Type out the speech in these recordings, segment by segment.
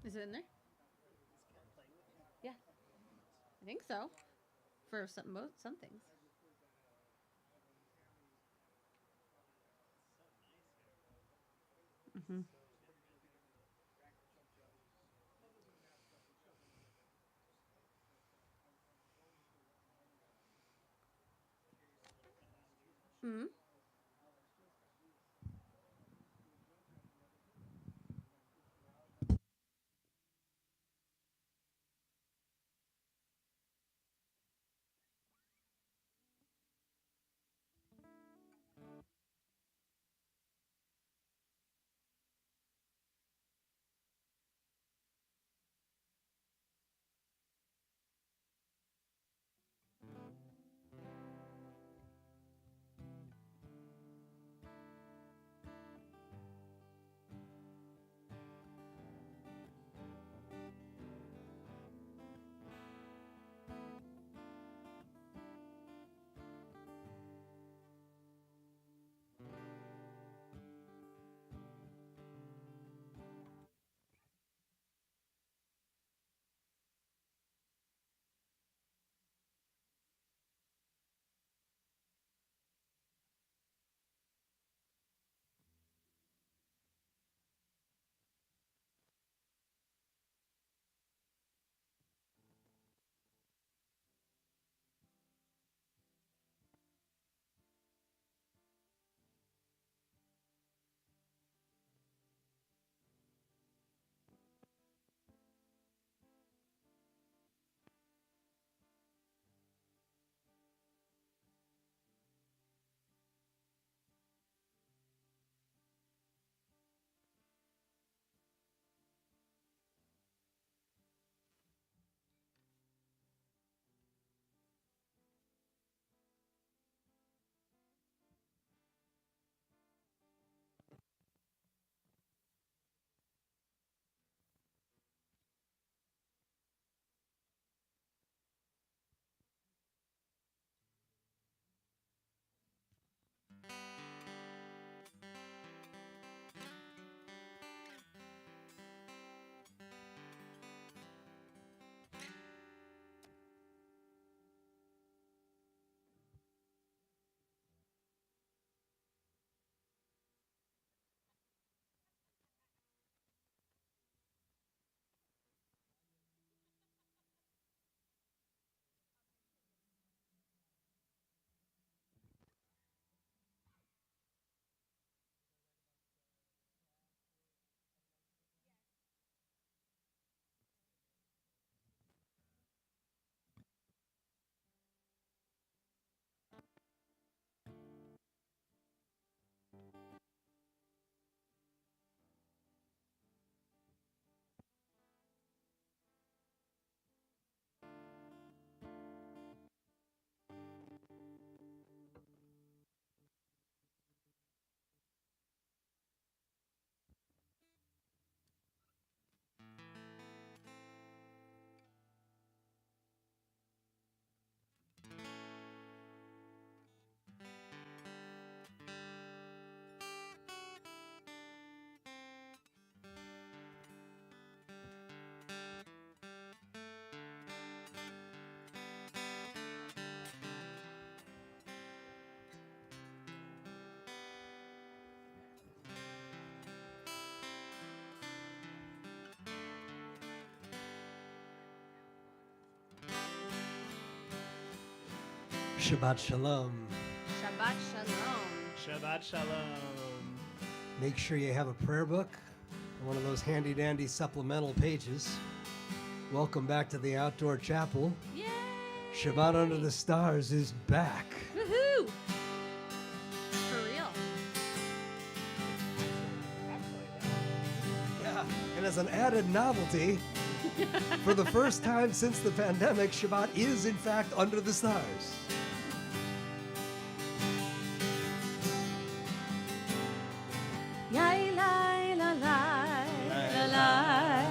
Is it in there? Yeah, I think so. For some things. Mm-hmm. Mm-hmm. Shabbat Shalom. Shabbat shalom. Shabbat Shalom. Make sure you have a prayer book, one of those handy dandy supplemental pages. Welcome back to the Outdoor Chapel. Yay! Shabbat Under the Stars is back. Woohoo! For real. Yeah, and as an added novelty, for the first time since the pandemic, Shabbat is in fact under the stars. Yai lai la lai la lai.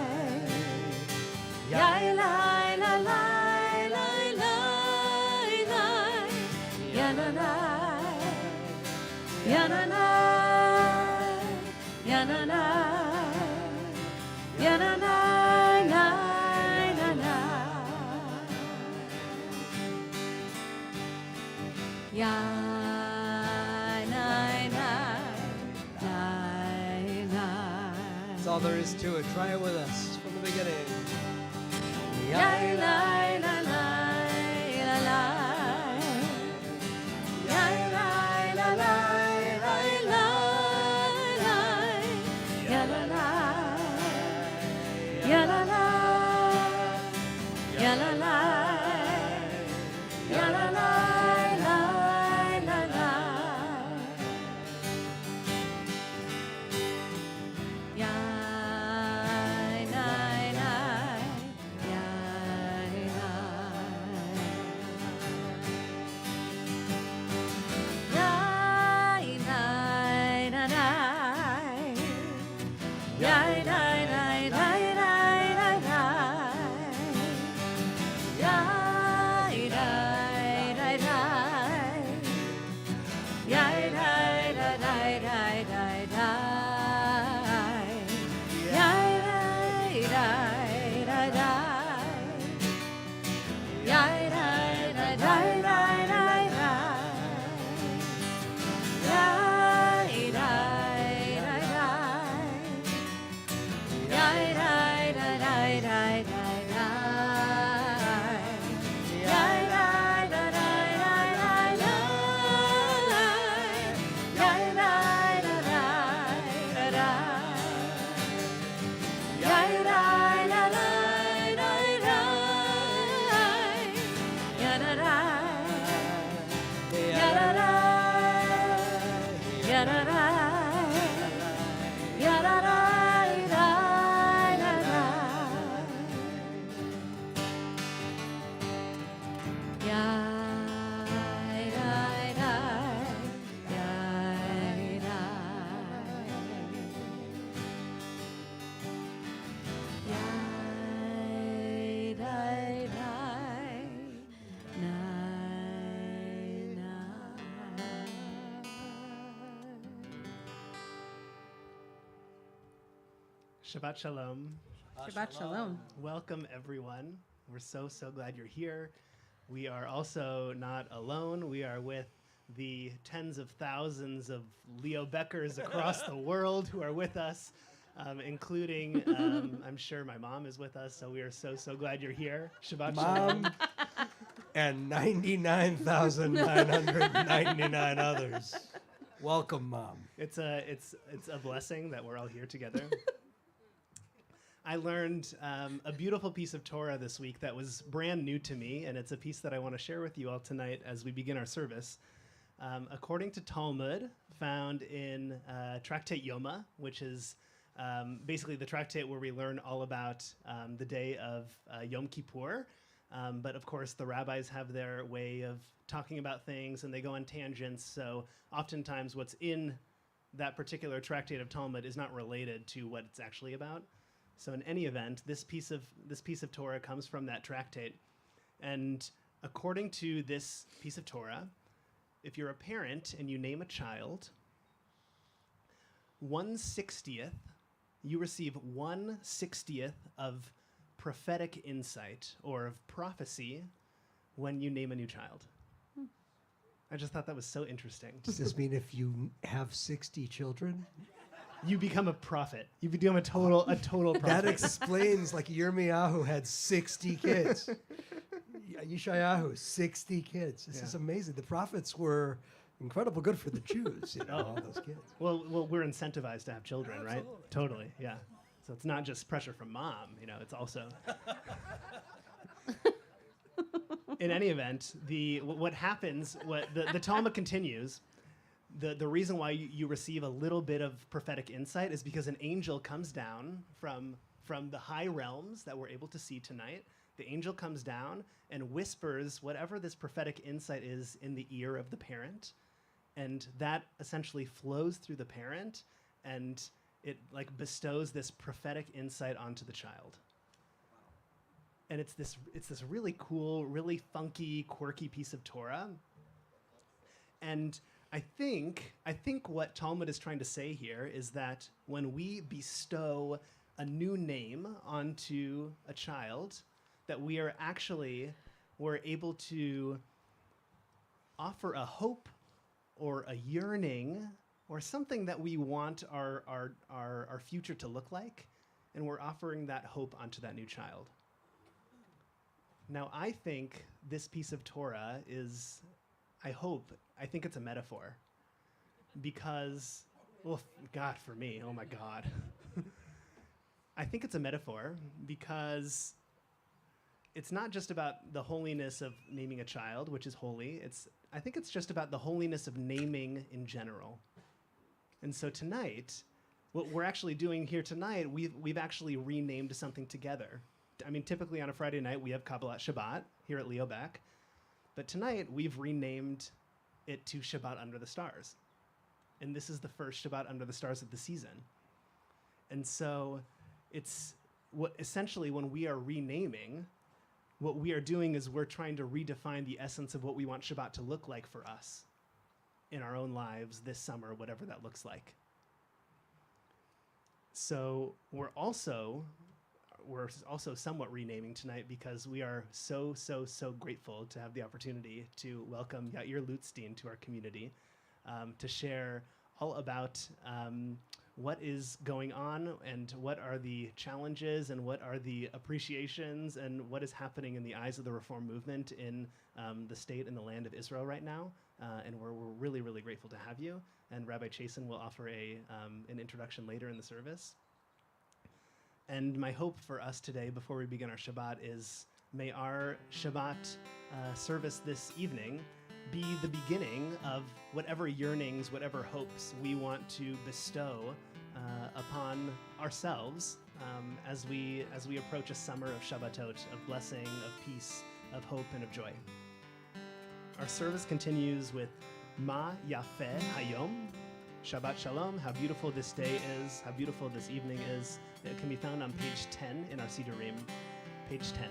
Yai lai la lai lai lai lai. Yananai. Yananai. Yananai. Yananai. Ya, nai, nai, nai, nai. That's all there is to it. Try it with us from the beginning. Yai, lai, la, lai, la, lai. Yai, lai, la, lai, lai, lai, lai. Ya, la, lai. Ya, la, lai. Ya, la, lai. Ya, la, lai, lai, la, lai. Yai, nai, nai. Yai, nai. Yai, nai, nai, nai. Yai, nai, nai, nai, nai, nai, nai. Yai, nai, nai, nai. Yai, nai, nai, nai, nai, nai, nai. Yai, nai, nai, nai, nai. Yai, nai, nai, nai, nai, nai, nai. Yai, nai, nai, nai. Yai, nai, nai, nai, nai, nai, nai. Yai, nai, nai, nai, nai, nai, nai. Yai, nai, nai, nai, nai, nai. Yai, nai, nai, nai, nai, nai. Ya, da, da. Ya, da, da. Ya, da, da. Ya, da, da, da, da, da. Yai, dai, dai. Yai, dai. Yai, dai, dai. Nai, nai. Shabbat Shalom. Shabbat shalom. Welcome, everyone. We're so glad you're here. We are also not alone. We are with the tens of thousands of Leo Beckers across the world who are with us, including, I'm sure my mom is with us, so we are so glad you're here. Shabbat Shalom. Mom and 99,999 others. Welcome, Mom. It's a blessing that we're all here together. I learned a beautiful piece of Torah this week that was brand new to me, and it's a piece that I want to share with you all tonight as we begin our service. According to Talmud, found in Tractate Yoma, which is basically the tractate where we learn all about the day of Yom Kippur. But of course, the rabbis have their way of talking about things, and they go on tangents. So oftentimes what's in that particular tractate of Talmud is not related to what it's actually about. So in any event, this piece of Torah comes from that tractate. And according to this piece of Torah, if you're a parent and you name a child, 1/60th, you receive 1/60th of prophetic insight or of prophecy when you name a new child. I just thought that was so interesting. Does this mean if you have 60 children? You become a prophet. You become a total prophet. That explains, like Yirmiyahu had 60 kids. Yeshayahu, 60 kids. This is amazing. The prophets were incredible good for the Jews, all those kids. Well, we're incentivized to have children, Absolutely. right? Totally, yeah. So it's not just pressure from mom, it's also... In any event, what happens, the Talmud continues, the reason why you receive a little bit of prophetic insight is because an angel comes down from the high realms that we're able to see tonight. The angel comes down and whispers whatever this prophetic insight is in the ear of the parent, and that essentially flows through the parent, and it bestows this prophetic insight onto the child. And it's this really cool, really funky, quirky piece of Torah. And I think what Talmud is trying to say here is that when we bestow a new name onto a child, that we're able to offer a hope or a yearning or something that we want our future to look like, and we're offering that hope onto that new child. Now, I think this piece of Torah is, I think it's a metaphor. Because, well, God, for me, oh my God. I think it's a metaphor because it's not just about the holiness of naming a child, which is holy. I think it's just about the holiness of naming in general. And so tonight, what we're actually doing here tonight, we've actually renamed something together. I mean, typically on a Friday night, we have Kabbalat Shabbat here at Leo Beck. But tonight, we've renamed it to Shabbat Under the Stars. And this is the first Shabbat Under the Stars of the season. And so it's essentially when we are renaming, what we are doing is we're trying to redefine the essence of what we want Shabbat to look like for us in our own lives this summer, whatever that looks like. So we're also somewhat renaming tonight because we are so grateful to have the opportunity to welcome Yair Lutstein to our community to share all about what is going on and what are the challenges and what are the appreciations and what is happening in the eyes of the Reform movement in the state and the land of Israel right now. And we're really, really grateful to have you. And Rabbi Chasen will offer an introduction later in the service. And my hope for us today, before we begin our Shabbat, is may our Shabbat service this evening be the beginning of whatever yearnings, whatever hopes we want to bestow upon ourselves as we approach a summer of Shabbatot, of blessing, of peace, of hope, and of joy. Our service continues with Ma Yafeh Hayom, Shabbat Shalom, how beautiful this day is, how beautiful this evening is. It can be found on page 10 in our Sidurim, page 10.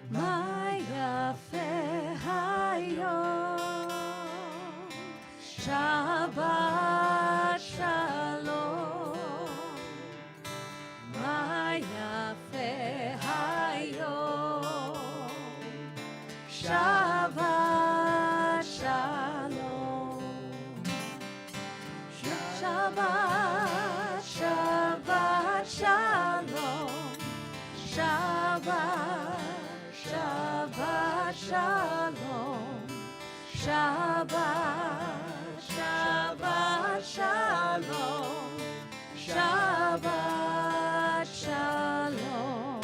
My Yafeh Hayom, Shabbat Shalom. My Yafeh Hayom, Shabbat Shalom. Shabbat, Shabbat Shalom. Shabbat. Shabbat Shalom, Shabbat, Shabbat Shalom, Shabbat Shalom.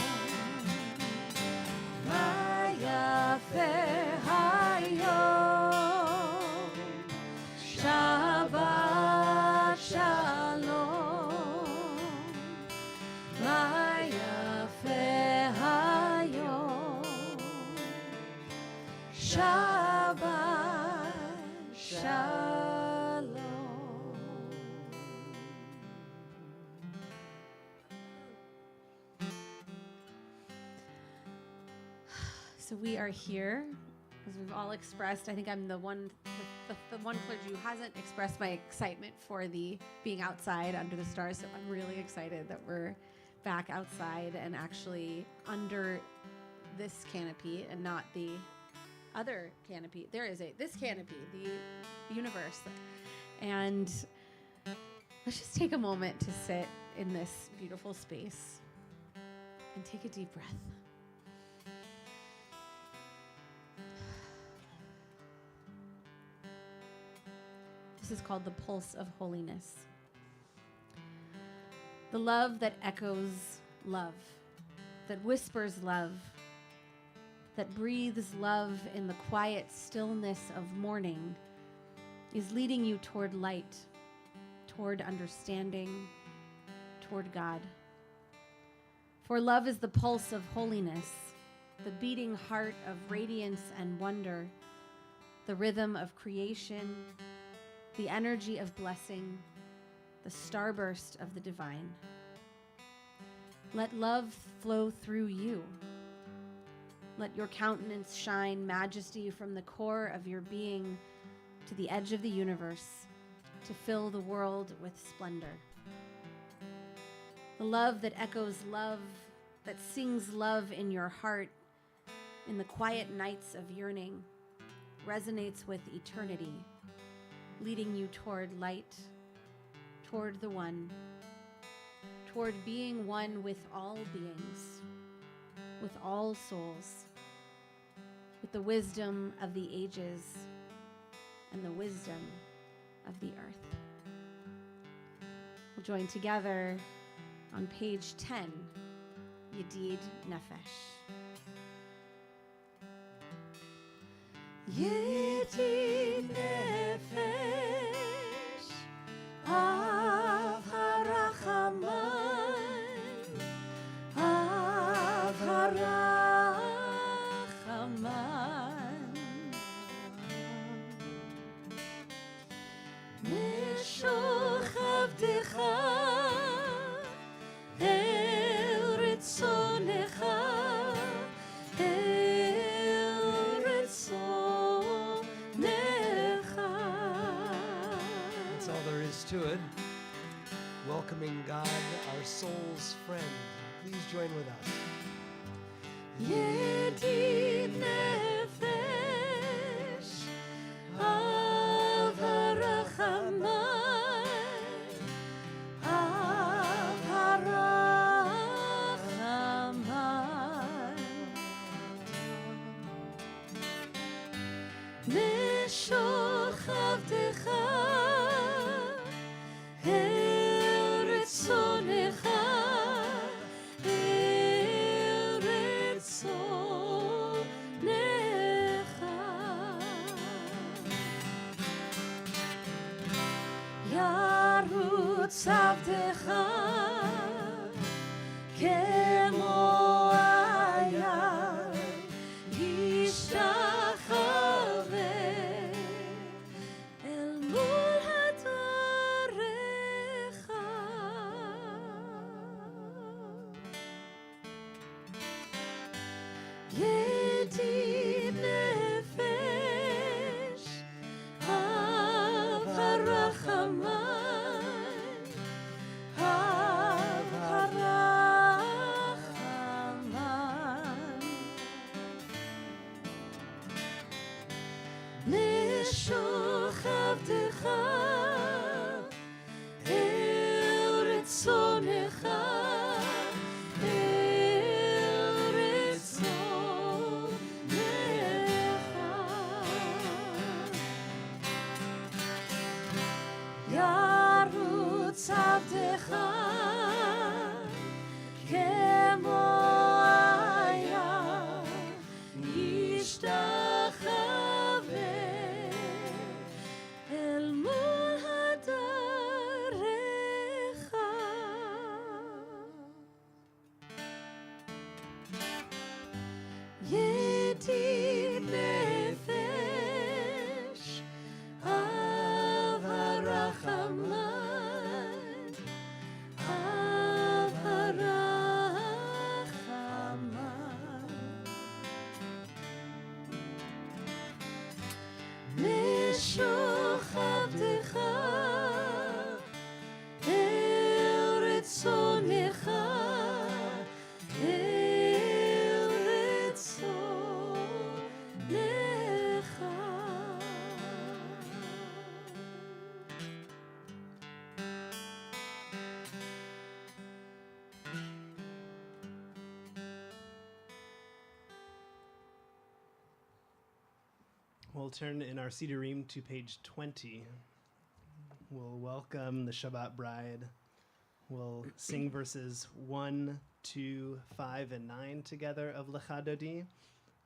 My Yafeh Hayom, Shabbat Shalom, my Yafeh Hayom. Shabbat Shalom. So we are here, as we've all expressed. I think I'm the one clergy who hasn't expressed my excitement for the being outside under the stars. So I'm really excited that we're back outside and actually under this canopy and not the other canopy. There is this canopy, the universe. And let's just take a moment to sit in this beautiful space and take a deep breath. This is called the pulse of holiness. The love that echoes love, that whispers love, that breathes love in the quiet stillness of morning, is leading you toward light, toward understanding, toward God. For love is the pulse of holiness, the beating heart of radiance and wonder, the rhythm of creation, the energy of blessing, the starburst of the divine. Let love flow through you. Let your countenance shine majesty from the core of your being to the edge of the universe, to fill the world with splendor. The love that echoes love, that sings love in your heart, in the quiet nights of yearning, resonates with eternity, leading you toward light, toward the one, toward being one with all beings, with all souls, with the wisdom of the ages and the wisdom of the earth. We'll join together on page 10, Yedid Nefesh. Yedid Nefesh, Av HaRachaman, Av HaRachaman, Mishoch Avdecha, El Ritzonecha, to it. Welcoming God, our soul's friend. Please join with us. Yedid Nefesh, Av HaRachaman, Av HaRachaman, Mishoch Avdecha, Tzavtecha kemo ayar yishtachave el mul hadarecha Yedid Nefesh, Av HaRachaman, Mishoch Avdecha, El Ritzonecha, El Ritzonecha, Yarutz Avdecha kemo ayar yishtachave el mul hadarecha. Yedid Nefesh, Av HaRachaman, Av HaRachaman, Mishoch Avdecha, El Ritzonecha, El Ritzonecha. We'll turn in our Sidurim to page 20. We'll welcome the Shabbat bride. We'll sing verses 1, 2, 5, and 9 together of Lecha Dodi.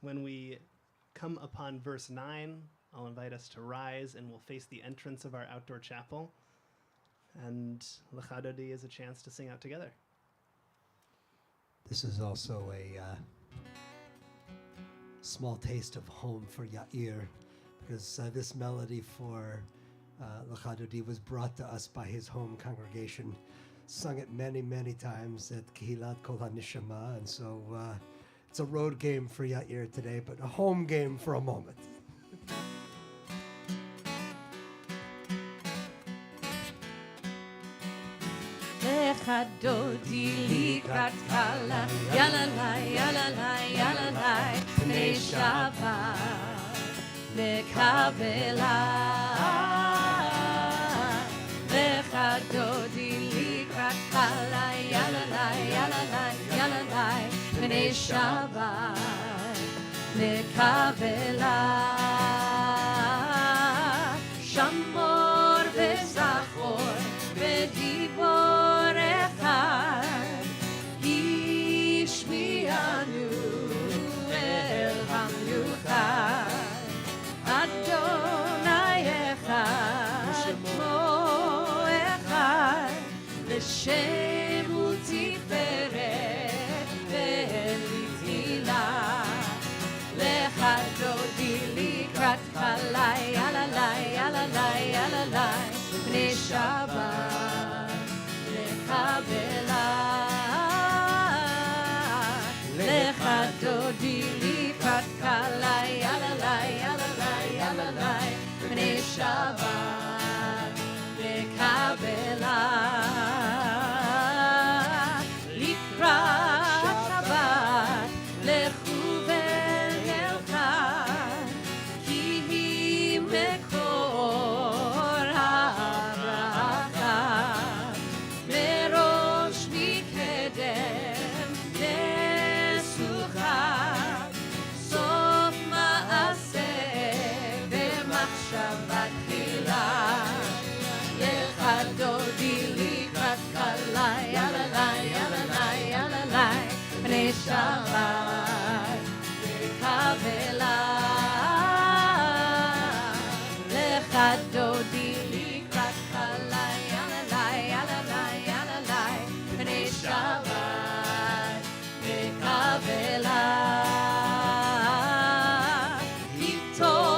When we come upon verse 9, I'll invite us to rise and we'll face the entrance of our outdoor chapel. And Lecha Dodi is a chance to sing out together. This is also a small taste of home for Yair, because this melody for Lecha Dodi was brought to us by his home congregation, sung it many, many times at Kehilat Kol HaNishama, and so it's a road game for Yair today, but a home game for a moment. Lecha Dodi likrat kala, yalalai, yalalai, yalalai, Pnei Shabbat. לקבלה. לך דודי לקראתך לי, יללי, יללי, יללי, בני שבת. לקבלה. שמור וזכור ודיבור אחד, השמיענו אל המיוחד. אדוני אחד, שמו אחד, לשם ותפארת ולתהילה. לך דודי לקראתך לי, יללי, יללי, יללי, בני שבת. לקבלה. לך דודי לקראתך לי, יללי, יללי, יללי, בני שבת. לקבלה. לקראת שבת לכו ונלכד, כי היא מקור הברכה. מראש מקדם נסוכה, סוף מעשה במחשבה תחילה. לך דודי לקראתך לי, יללי, יללי, יללי, בני שבת. לקבלה. לך דודי לקראתך לי, יללי, יללי, יללי, בני שבת. לקבלה.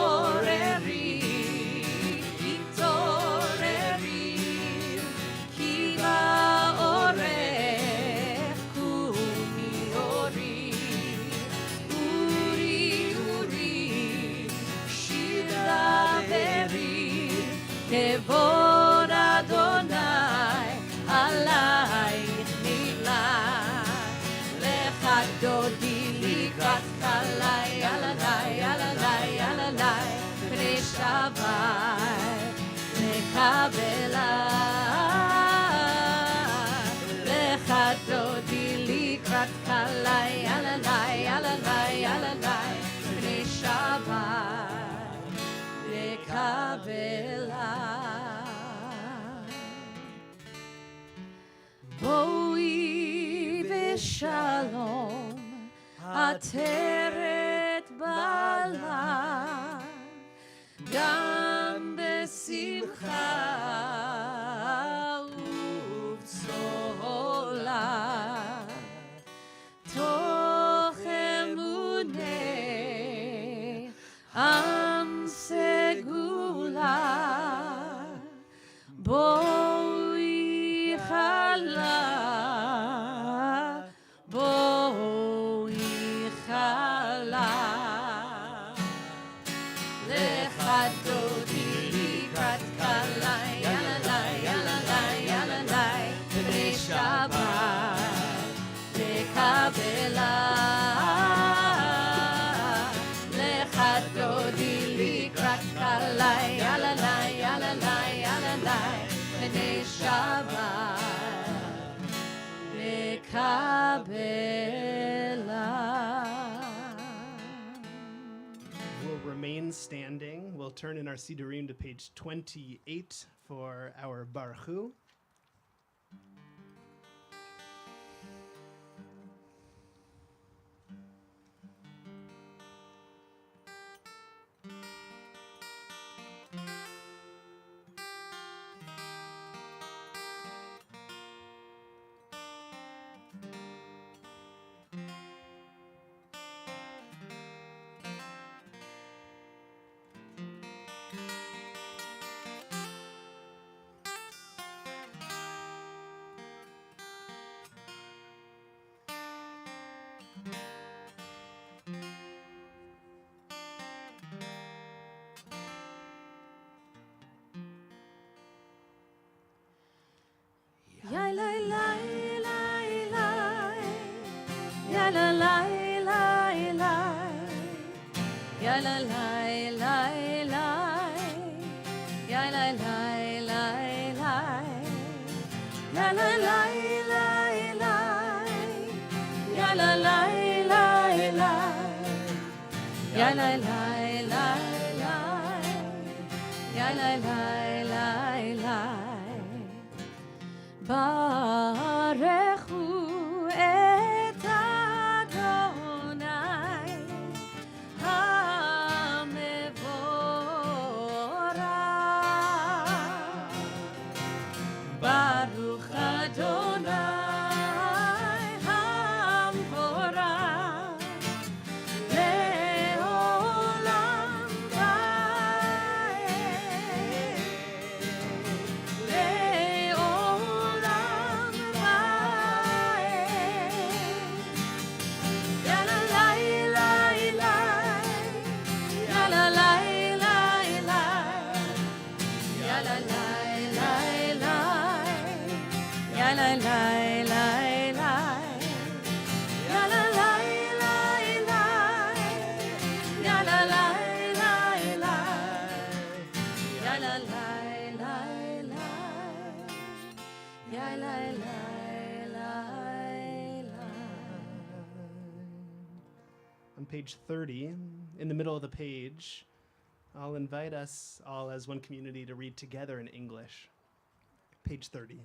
התעוררי, התעוררי, כי באורך קומי אורי. אורי, אורי, שיר דברי, כבוד אדוני עלייך נמלט. לך דודי לקראתך לי, יללי, יללי, יללי, בני שבת. לקבלה. לך דודי לקראתך לי, יללי, יללי, יללי, בני שבת. לקבלה. בואי בשלום, עטרת בעלה, גם בשמחה ובצהלה. תוך אמוני עם סגולה, בואי חלה, בואי חלה. לך דודי לקראתך לי, יללי, יללי, יללי, בני שבת. לקבלה. לך דודי לקראתך לי, יללי, יללי, יללי, בני שבת. לקבלה. We'll remain standing. We'll turn in our Sidurim to page 28 for our Baruchu. la la la la, ya la la la la, ya la la la la, ya la la la la, ya la la la la, ya la la la la. Barechu et Adonai HaMevorach. Baruch Adonai HaMevorach le'olam va'ed. Le'olam va'ed. Ya la la la la, ya la la la la, ya la la la la, ya la la la la, ya la la la la, ya la la la la, ya la la la la, ya la la la la. On page 30, in the middle of the page, I'll invite us all as one community to read together in English. Page 30.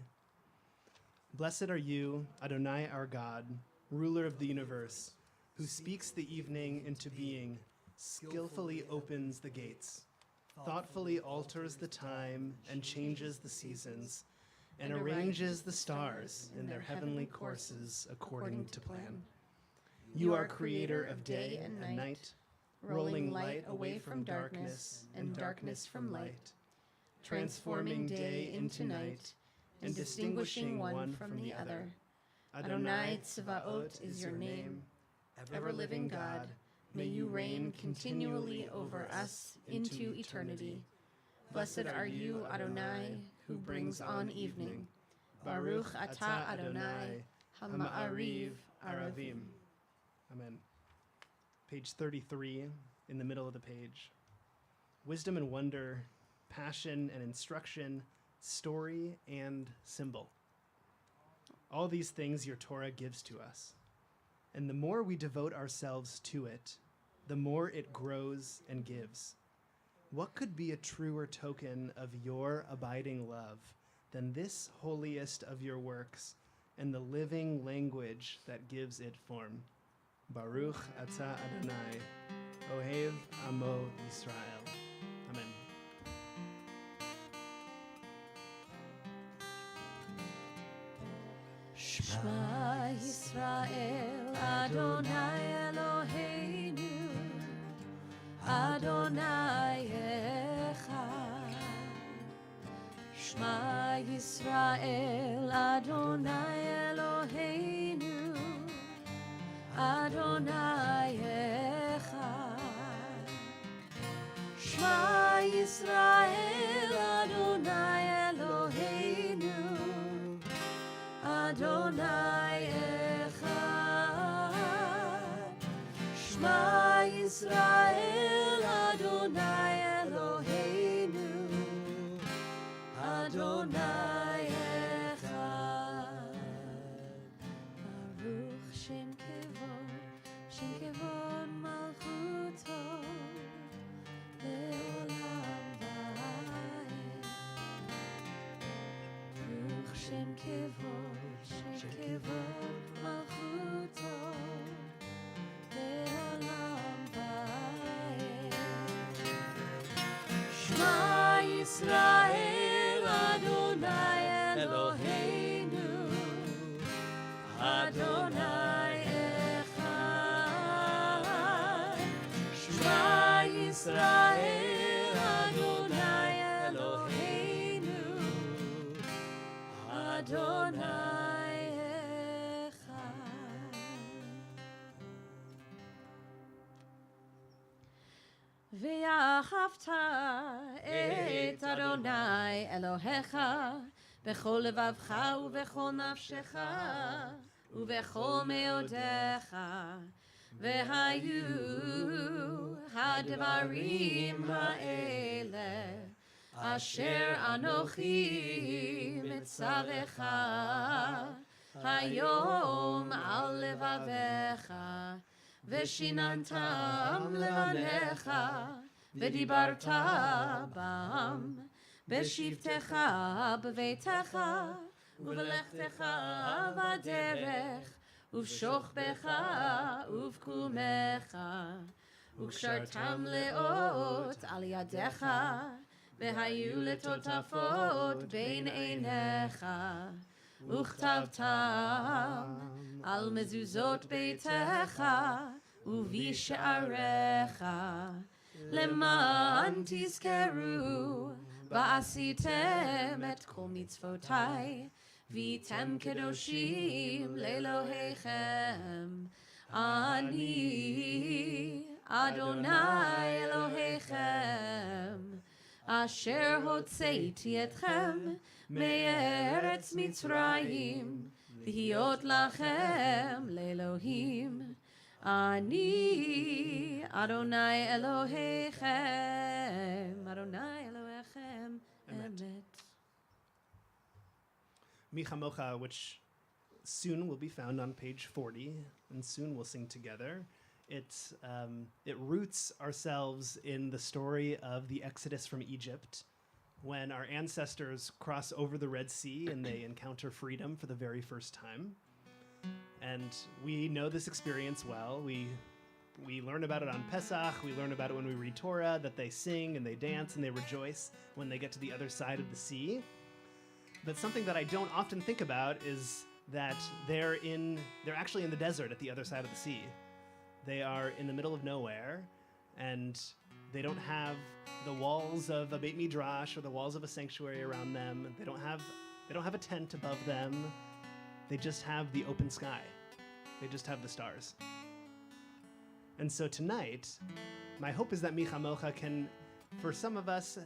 Blessed are you, Adonai our God, ruler of the universe, who speaks the evening into being, skillfully opens the gates, thoughtfully alters the time and changes the seasons, and arranges the stars in their heavenly courses according to plan. You are creator of day and night, rolling light away from darkness and darkness from light, transforming day into night and distinguishing one from the other. Adonai Tzvaot is your name. Ever-living God, may you reign continually over us into eternity. Blessed are you, Adonai, who brings on evening. Baruch atah Adonai, Hama'ariv Aravim. Amen. Page 33, in the middle of the page. Wisdom and wonder, passion and instruction, story and symbol. All these things your Torah gives to us. And the more we devote ourselves to it, the more it grows and gives. What could be a truer token of your abiding love than this holiest of your works and the living language that gives it form? Baruch atah Adonai, Ohev Amo Yisrael. Amen. Shema Yisrael, Adonai Eloheinu, Adonai Echad. Shema Yisrael, Adonai Eloheinu, Adonai Echad. Shema Yisrael, Adonai Eloheinu, Adonai Echad. Shema Yisrael, Adonai Eloheinu, Adonai Echad. Baruch Shem Kevod Malchuto, Le'olam va'ed. Baruch Shem Kevod Malchuto, Le'olam va'ed. Shema Yisrael, Adonai Eloheinu, Adonai Echad. Shema Yisrael, Adonai Eloheinu, Adonai Echad. Ve'ahavta et Adonai Elohecha bechol levavcha ubechol nafshecha ubechol meodecha והיו הדברים האלה אשר אנוכי מצווך היום על לבביך ושיננתם לבניך ודיברת בם בשבתך בביתך ובלכתך בדרך ובשוכבך ובקומך וקשרתם לאות על ידיך והיו לטוטפות בין עיניך וכתבתם על מזוזות ביתך ובשעריך למען תזכרו ועשיתם את כל מצוותיי והייתם קדושים לאלוהיכם אני אדוני אלוהיכם אשר הוצאתי אתכם מארץ מצרים להיות לכם לאלוהים אני אדוני אלוהיכם אדוני אלוהיכם אמת. Mi Chamocha, which soon will be found on page 40, and soon we'll sing together. It roots ourselves in the story of the Exodus from Egypt, when our ancestors cross over the Red Sea and they encounter freedom for the very first time. And we know this experience well. We learn about it on Pesach. We learn about it when we read Torah, that they sing and they dance and they rejoice when they get to the other side of the sea. But something that I don't often think about is that they're actually in the desert at the other side of the sea. They are in the middle of nowhere, and they don't have the walls of a Beit Midrash or the walls of a sanctuary around them. They don't have a tent above them. They just have the open sky. They just have the stars. And so tonight, my hope is that Mi Chamocha can, for some of us,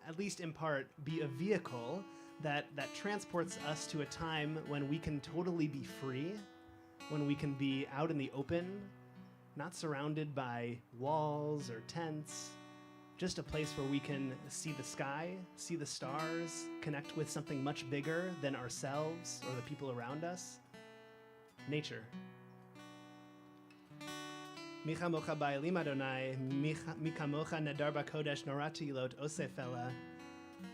at least in part, be a vehicle that transports us to a time when we can totally be free, when we can be out in the open, not surrounded by walls or tents, just a place where we can see the sky, see the stars, connect with something much bigger than ourselves or the people around us. Nature. Mi chamocha ba'elim Adonai, mi kamocha nadar b'kodesh norati ilot osefela.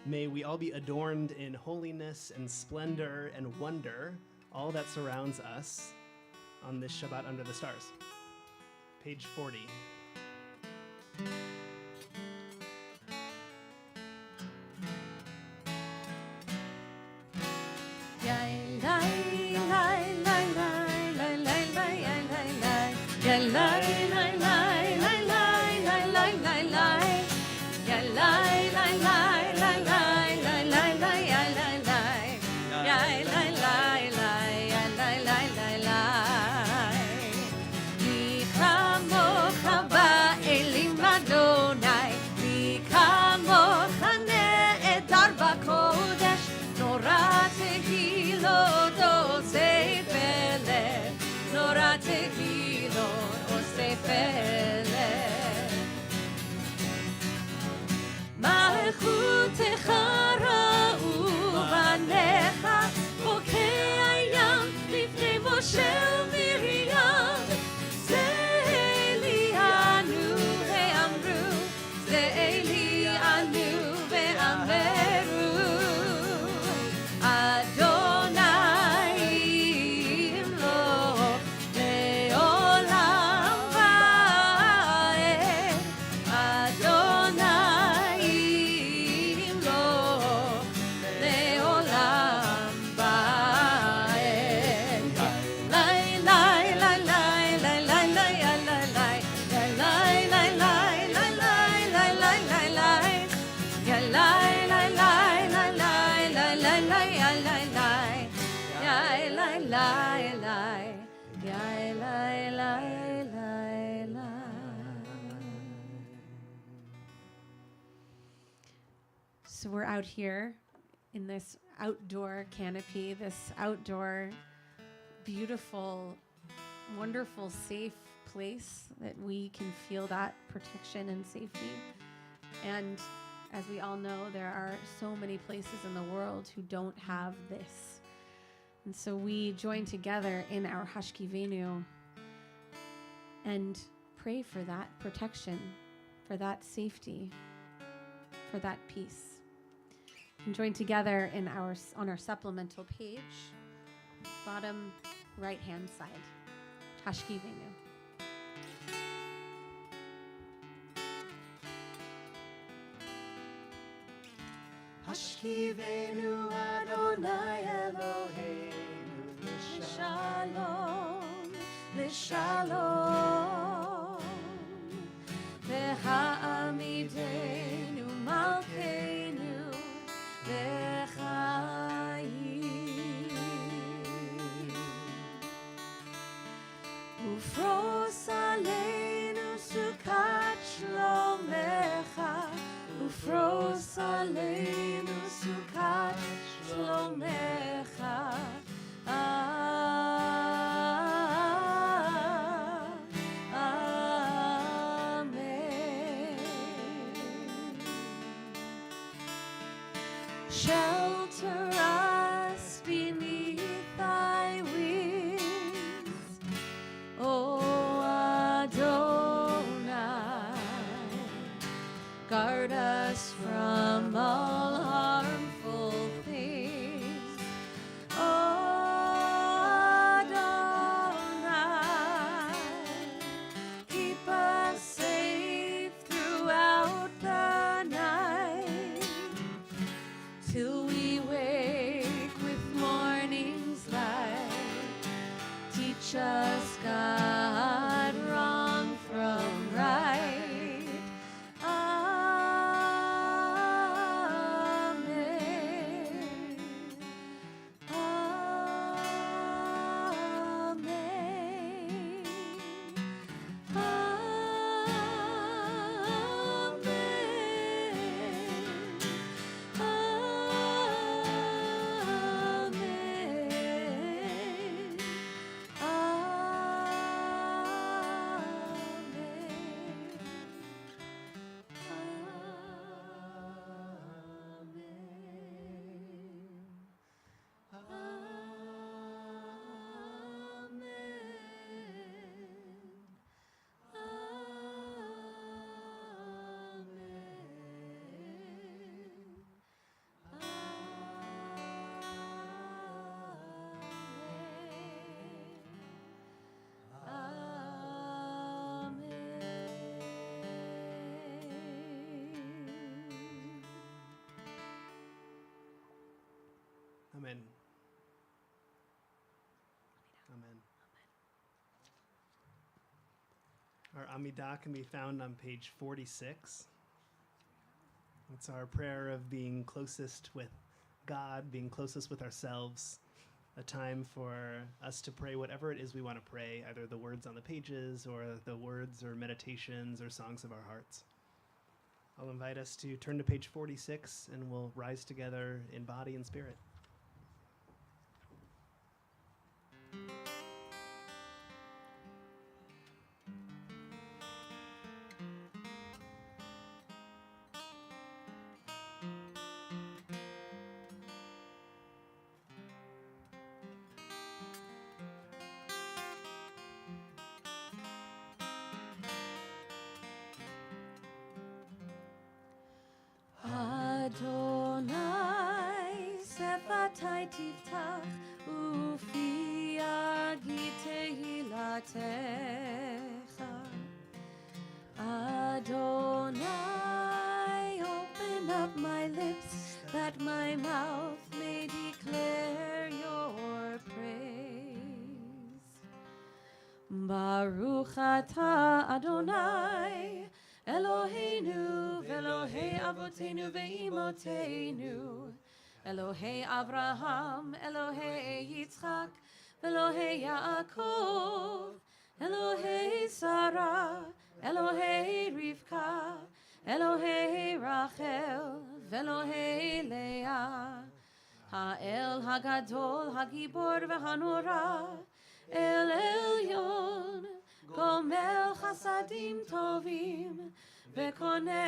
May we all be adorned in holiness and splendor and wonder, all that surrounds us on this Shabbat under the stars. Page 40. מלכותך ראו בניך חוקי הים לפני משה ומרים זה אלי אנו ואמרו זה אלי אנו ואמרו אדוני ימלוך לעולם ועד אדוני So we're out here in this outdoor canopy, this outdoor, beautiful, wonderful, safe place that we can feel that protection and safety. And as we all know, there are so many places in the world who don't have this. And so we join together in our Hashkivenu and pray for that protection, for that safety, for that peace. And join together on our supplemental page, bottom right-hand side, Hashkivenu. Hashkivenu Adonai Eloheinu L'shalom, L'shalom V'ha'amidenu Malkeinu L'chaim Ufros aleinu sukat shlomecha Ufros aleinu sukat shlomecha Amen. Shelter us beneath thy wings, O Adonai. Guard us from all harmful things, O Adonai. Keep us safe throughout the night, till we wake with morning's light. Teach us, God, wrong from right. Amen. Amen. Our Amidah can be found on page 46. It's our prayer of being closest with God, being closest with ourselves, a time for us to pray whatever it is we want to pray, either the words on the pages or the words or meditations or songs of our hearts. I'll invite us to turn to page 46 and we'll rise together in body and spirit. Adonai sefatai tiftach ufi agi tehilatecha. Adonai, open up my lips that my mouth may declare your praise. Baruch atah Adonai Eloheinu ve'Elohei Avotenu ve'Imotenu, Elohei Avraham, Elohei Yitzchak, Elohei Yaakov, Elohei Sarah, Elohei Rivka, Elohei Rachel, ve'Elohei Leah, Ha'el Hagadol, Hagibor ve'Hanora, El Elyon, גומל חסדים טובים וקונה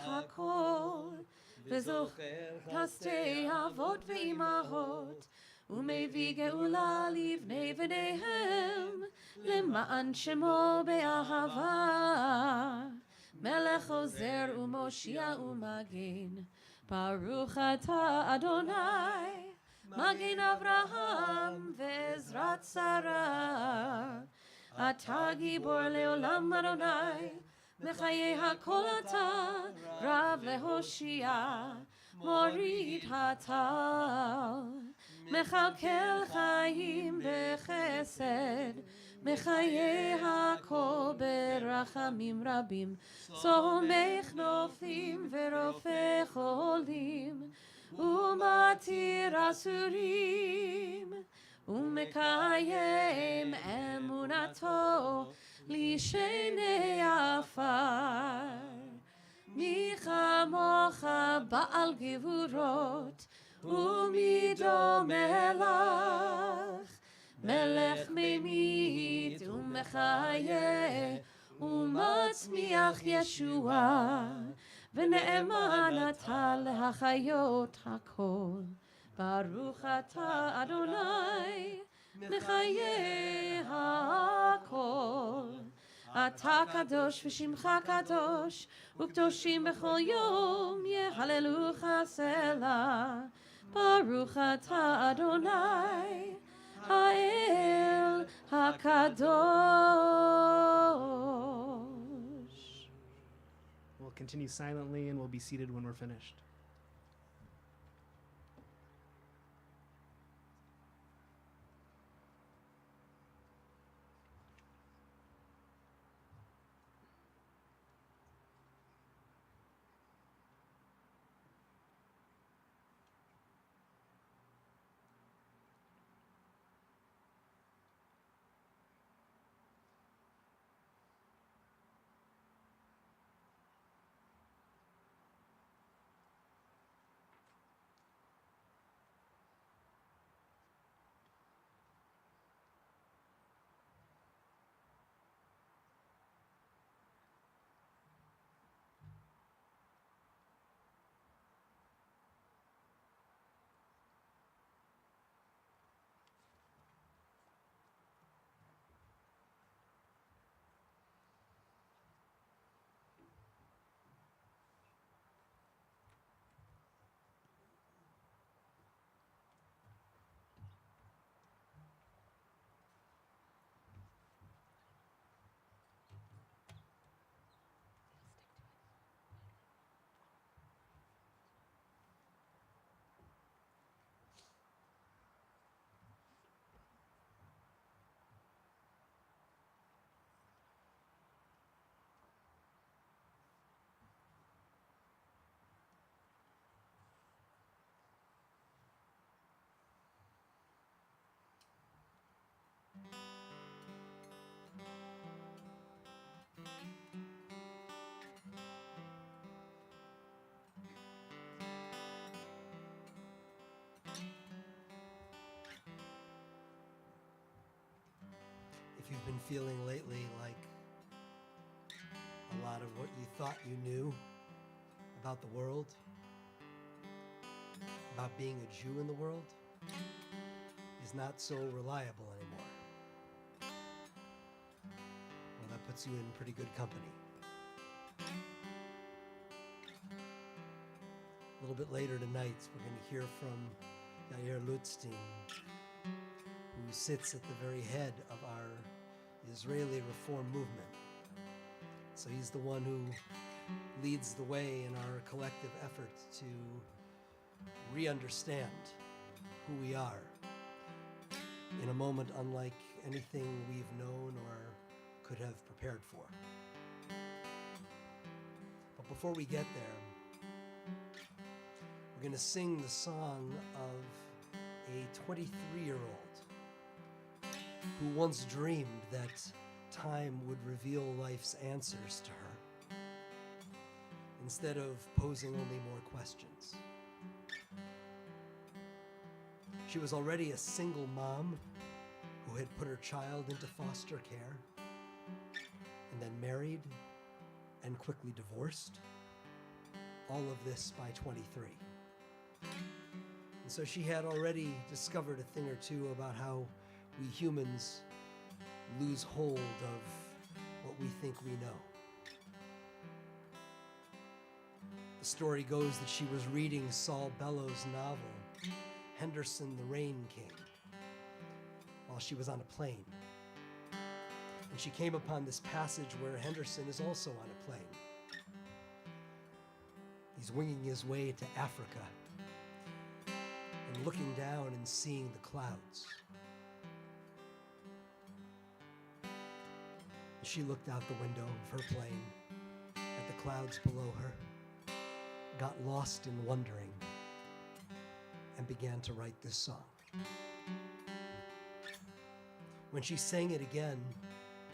הכל וזוכר חסדי אבות ואימהות ומביא גאולה לבני בניהם למען שמו באהבה מלך עוזר ומושיע ומגן ברוך אתה אדוני מגן אברהם ועזרת שרה אתה גיבור לעולם אדוני מחיי הכל אתה רב להושיע מוריד הטל מכלכל חיים בחסד מחיי הכל ברחמים רבים סומך נופלים ורופא חולים ומתיר אסורים ומקיים אמונתו לשני עפר מי כמוך בעל גבורות ומי דומה לך מלך ממית ומחיה ומצמיח ישועה ונאמן אתה להחיות הכל ברוך אתה אדוני מחיי הכל אתה קדוש ושמך קדוש וקדושים בכל יום יהללוך סלה ברוך אתה אדוני האל הקדוש. We'll continue silently and we'll be seated when we're finished. If you've been feeling lately like a lot of what you thought you knew about the world, about being a Jew in the world, is not so reliable anymore, well, that puts you in pretty good company. A little bit later tonight, we're going to hear from Yair Lutstein, who sits at the very head of our Israeli Reform movement. So he's the one who leads the way in our collective effort to re-understand who we are in a moment unlike anything we've known or could have prepared for. But before we get there, we're going to sing the song of a 23-year-old who once dreamed that time would reveal life's answers to her, instead of posing only more questions. She was already a single mom who had put her child into foster care, and then married and quickly divorced. All of this by 23. And so she had already discovered a thing or two about how we humans lose hold of what we think we know. The story goes that she was reading Saul Bellows' novel, Henderson the Rain King, while she was on a plane. And she came upon this passage where Henderson is also on a plane. He's winging his way to Africa and looking down and seeing the clouds. She looked out the window of her plane at the clouds below her, got lost in wondering, and began to write this song. When she sang it again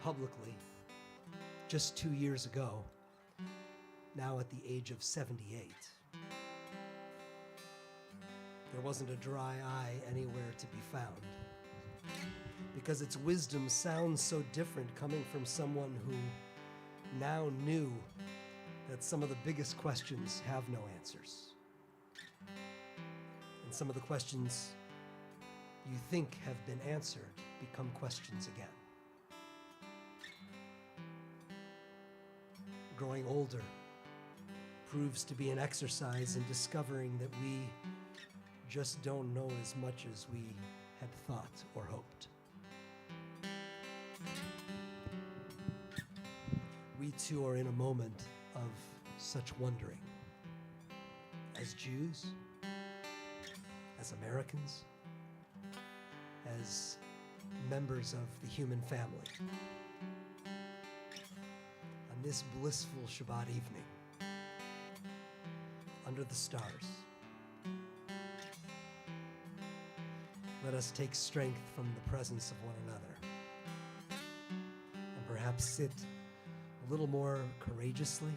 publicly just 2 years ago, now at the age of 78, there wasn't a dry eye anywhere to be found, because its wisdom sounds so different coming from someone who now knew that some of the biggest questions have no answers. And some of the questions you think have been answered become questions again. Growing older proves to be an exercise in discovering that we just don't know as much as we had thought or hoped. We too are in a moment of such wondering. As Jews, as Americans, as members of the human family. On this blissful Shabbat evening, under the stars, let us take strength from the presence of one another, and perhaps sit a little more courageously,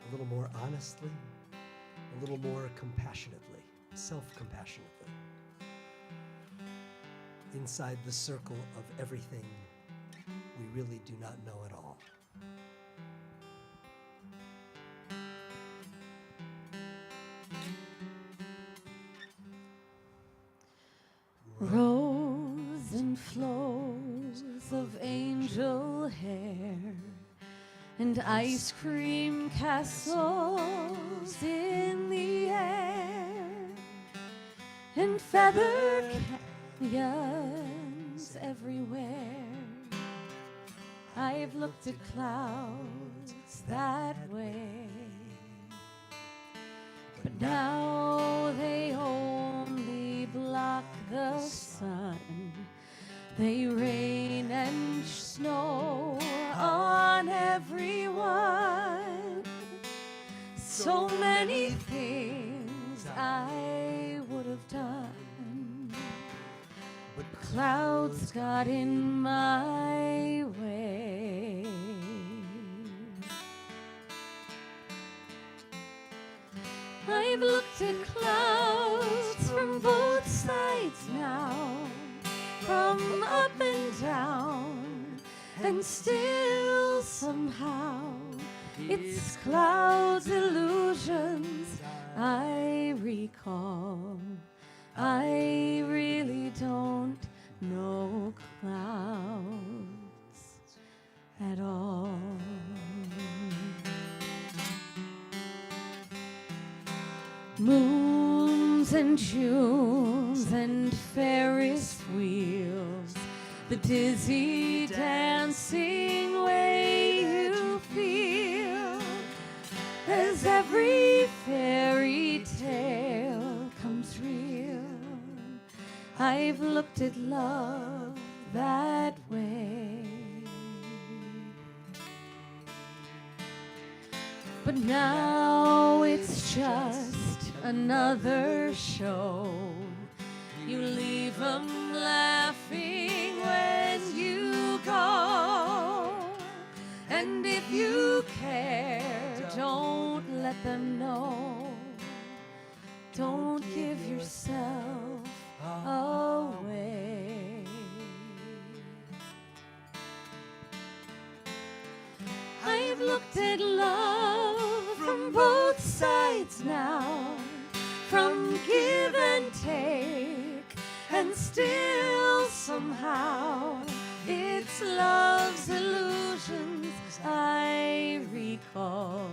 a little more honestly, a little more compassionately, self-compassionately, inside the circle of everything we really do not know at all. Rows and flows of angel hair and ice cream castles in the air and feathered canyons everywhere. I've looked at clouds that way, but now they only block the sun. They rain and snow on everyone. So many things I would have done, but clouds got in my way. I've looked at clouds from both sides now, from up and down, and still somehow it's clouds' illusions I recall. I really don't know clouds at all. Moons and Junes and Ferris wheels, the dizzy dancing way you feel as every fairy tale comes real. I've looked at love that way, but now it's just another show. You leave 'em laughing when you go, and if you care, don't let them know. Don't give yourself away. sides now, from give and take, and still somehow it's love's illusions I recall.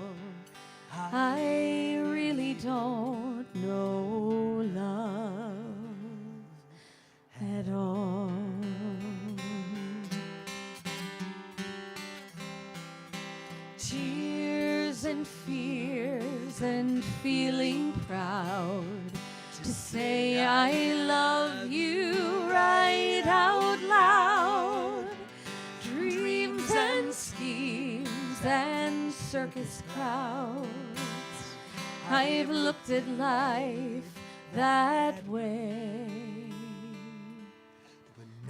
I really don't know love at all. Tears and fears and feeling proud to say I love you right out loud. Dreams and schemes and circus crowds, I've looked at life that way.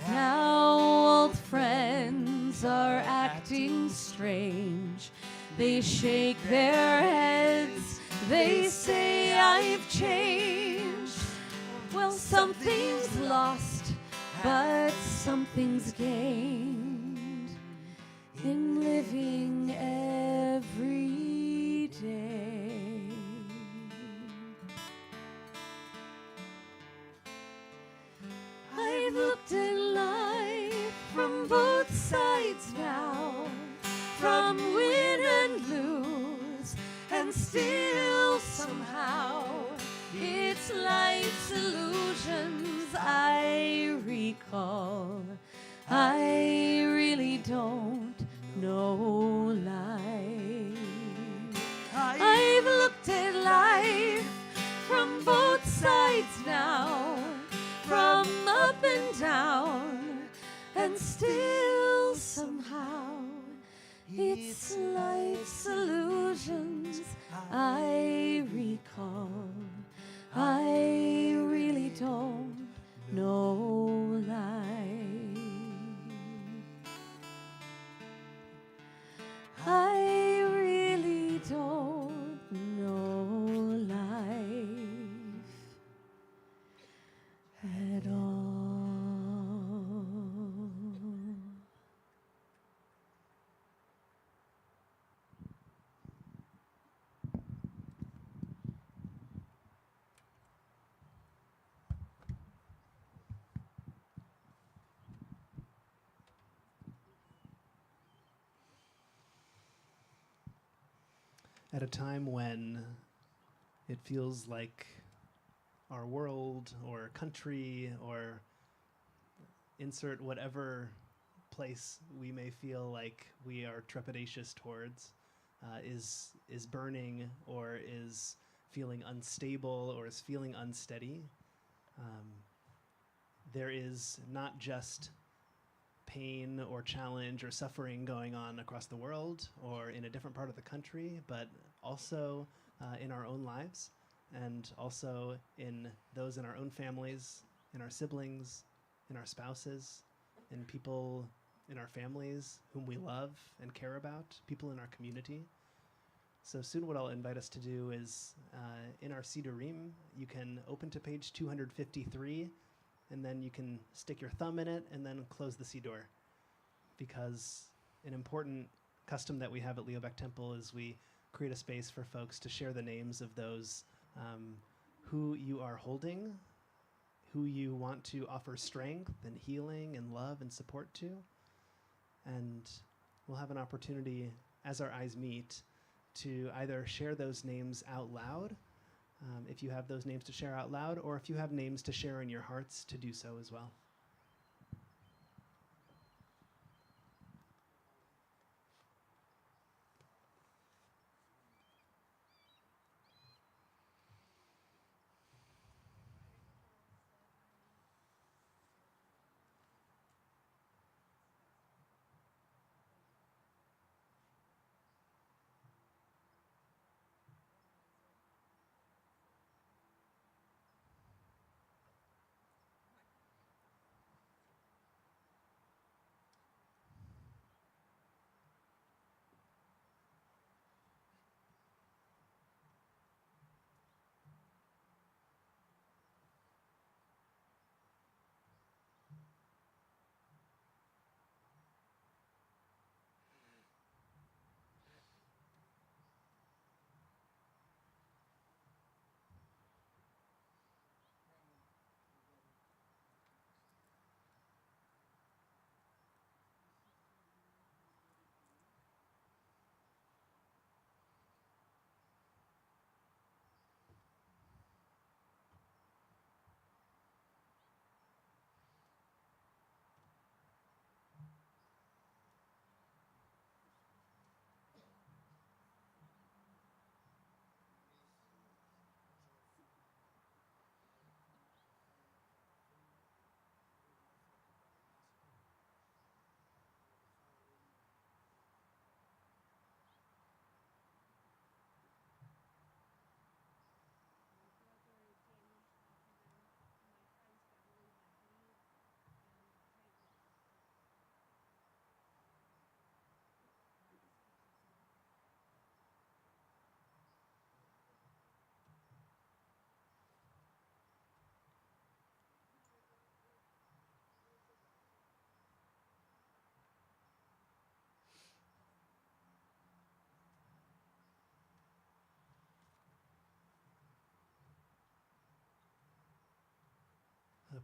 Now old friends are acting strange. They shake their heads, they say I've changed. Well, something's lost, but something's gained in living every day. I've looked at life from both sides now, from win and lose, and still somehow it's life's illusions I recall. I really don't know life. I've looked at life from both sides now, from up and down, and still somehow it's life's illusions I recall. I really don't know life. I really don't know life at all. At a time when it feels like our world or country or insert whatever place we may feel like we are trepidatious towards is burning or is feeling unstable or is feeling unsteady, there is not just pain or challenge or suffering going on across the world or in a different part of the country, but also in our own lives and also in those in our own families, in our siblings, in our spouses, in people in our families whom we love and care about, people in our community. So soon what I'll invite us to do is in our Sidurim, you can open to page 253 and then you can stick your thumb in it and then close the Siddur. Because an important custom that we have at Leobeck Temple is we create a space for folks to share the names of those who you are holding, who you want to offer strength and healing and love and support to. And we'll have an opportunity as our eyes meet to either share those names out loud, if you have those names to share out loud, or if you have names to share in your hearts, to do so as well.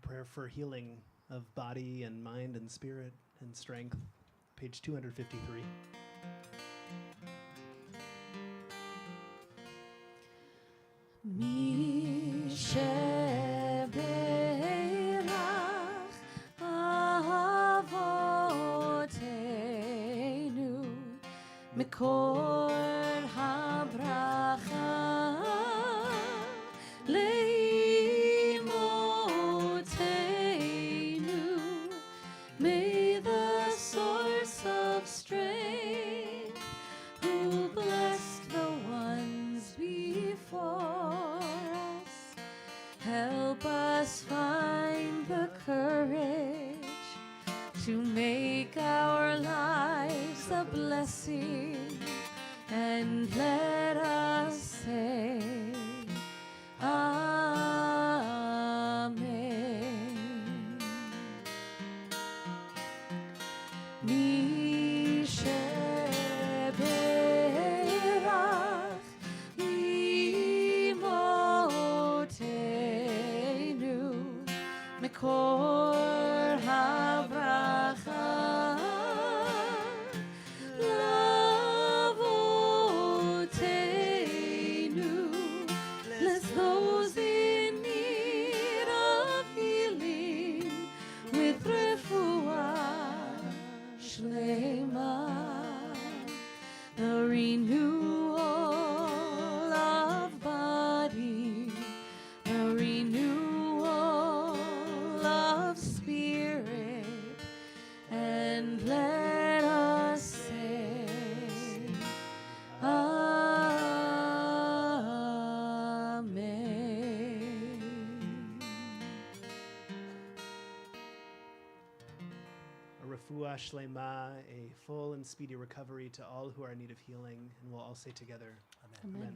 prayer for healing of body and mind and spirit and strength. Page 253. מי שברך אבותינו מקור הברכה לאמותינו. May the source of strength who blessed the ones before us help us find the courage to make our lives a blessing, and let us say Amen. מי שברך אמותינו מקור הברכה לאבותינו. Bless those in need of healing with refuah shlema, the renewal of body, the renewal of spirit, and let us say Amen. A refuah shlema, a full and speedy recovery to all who are in need of healing. And we'll all say together, Amen.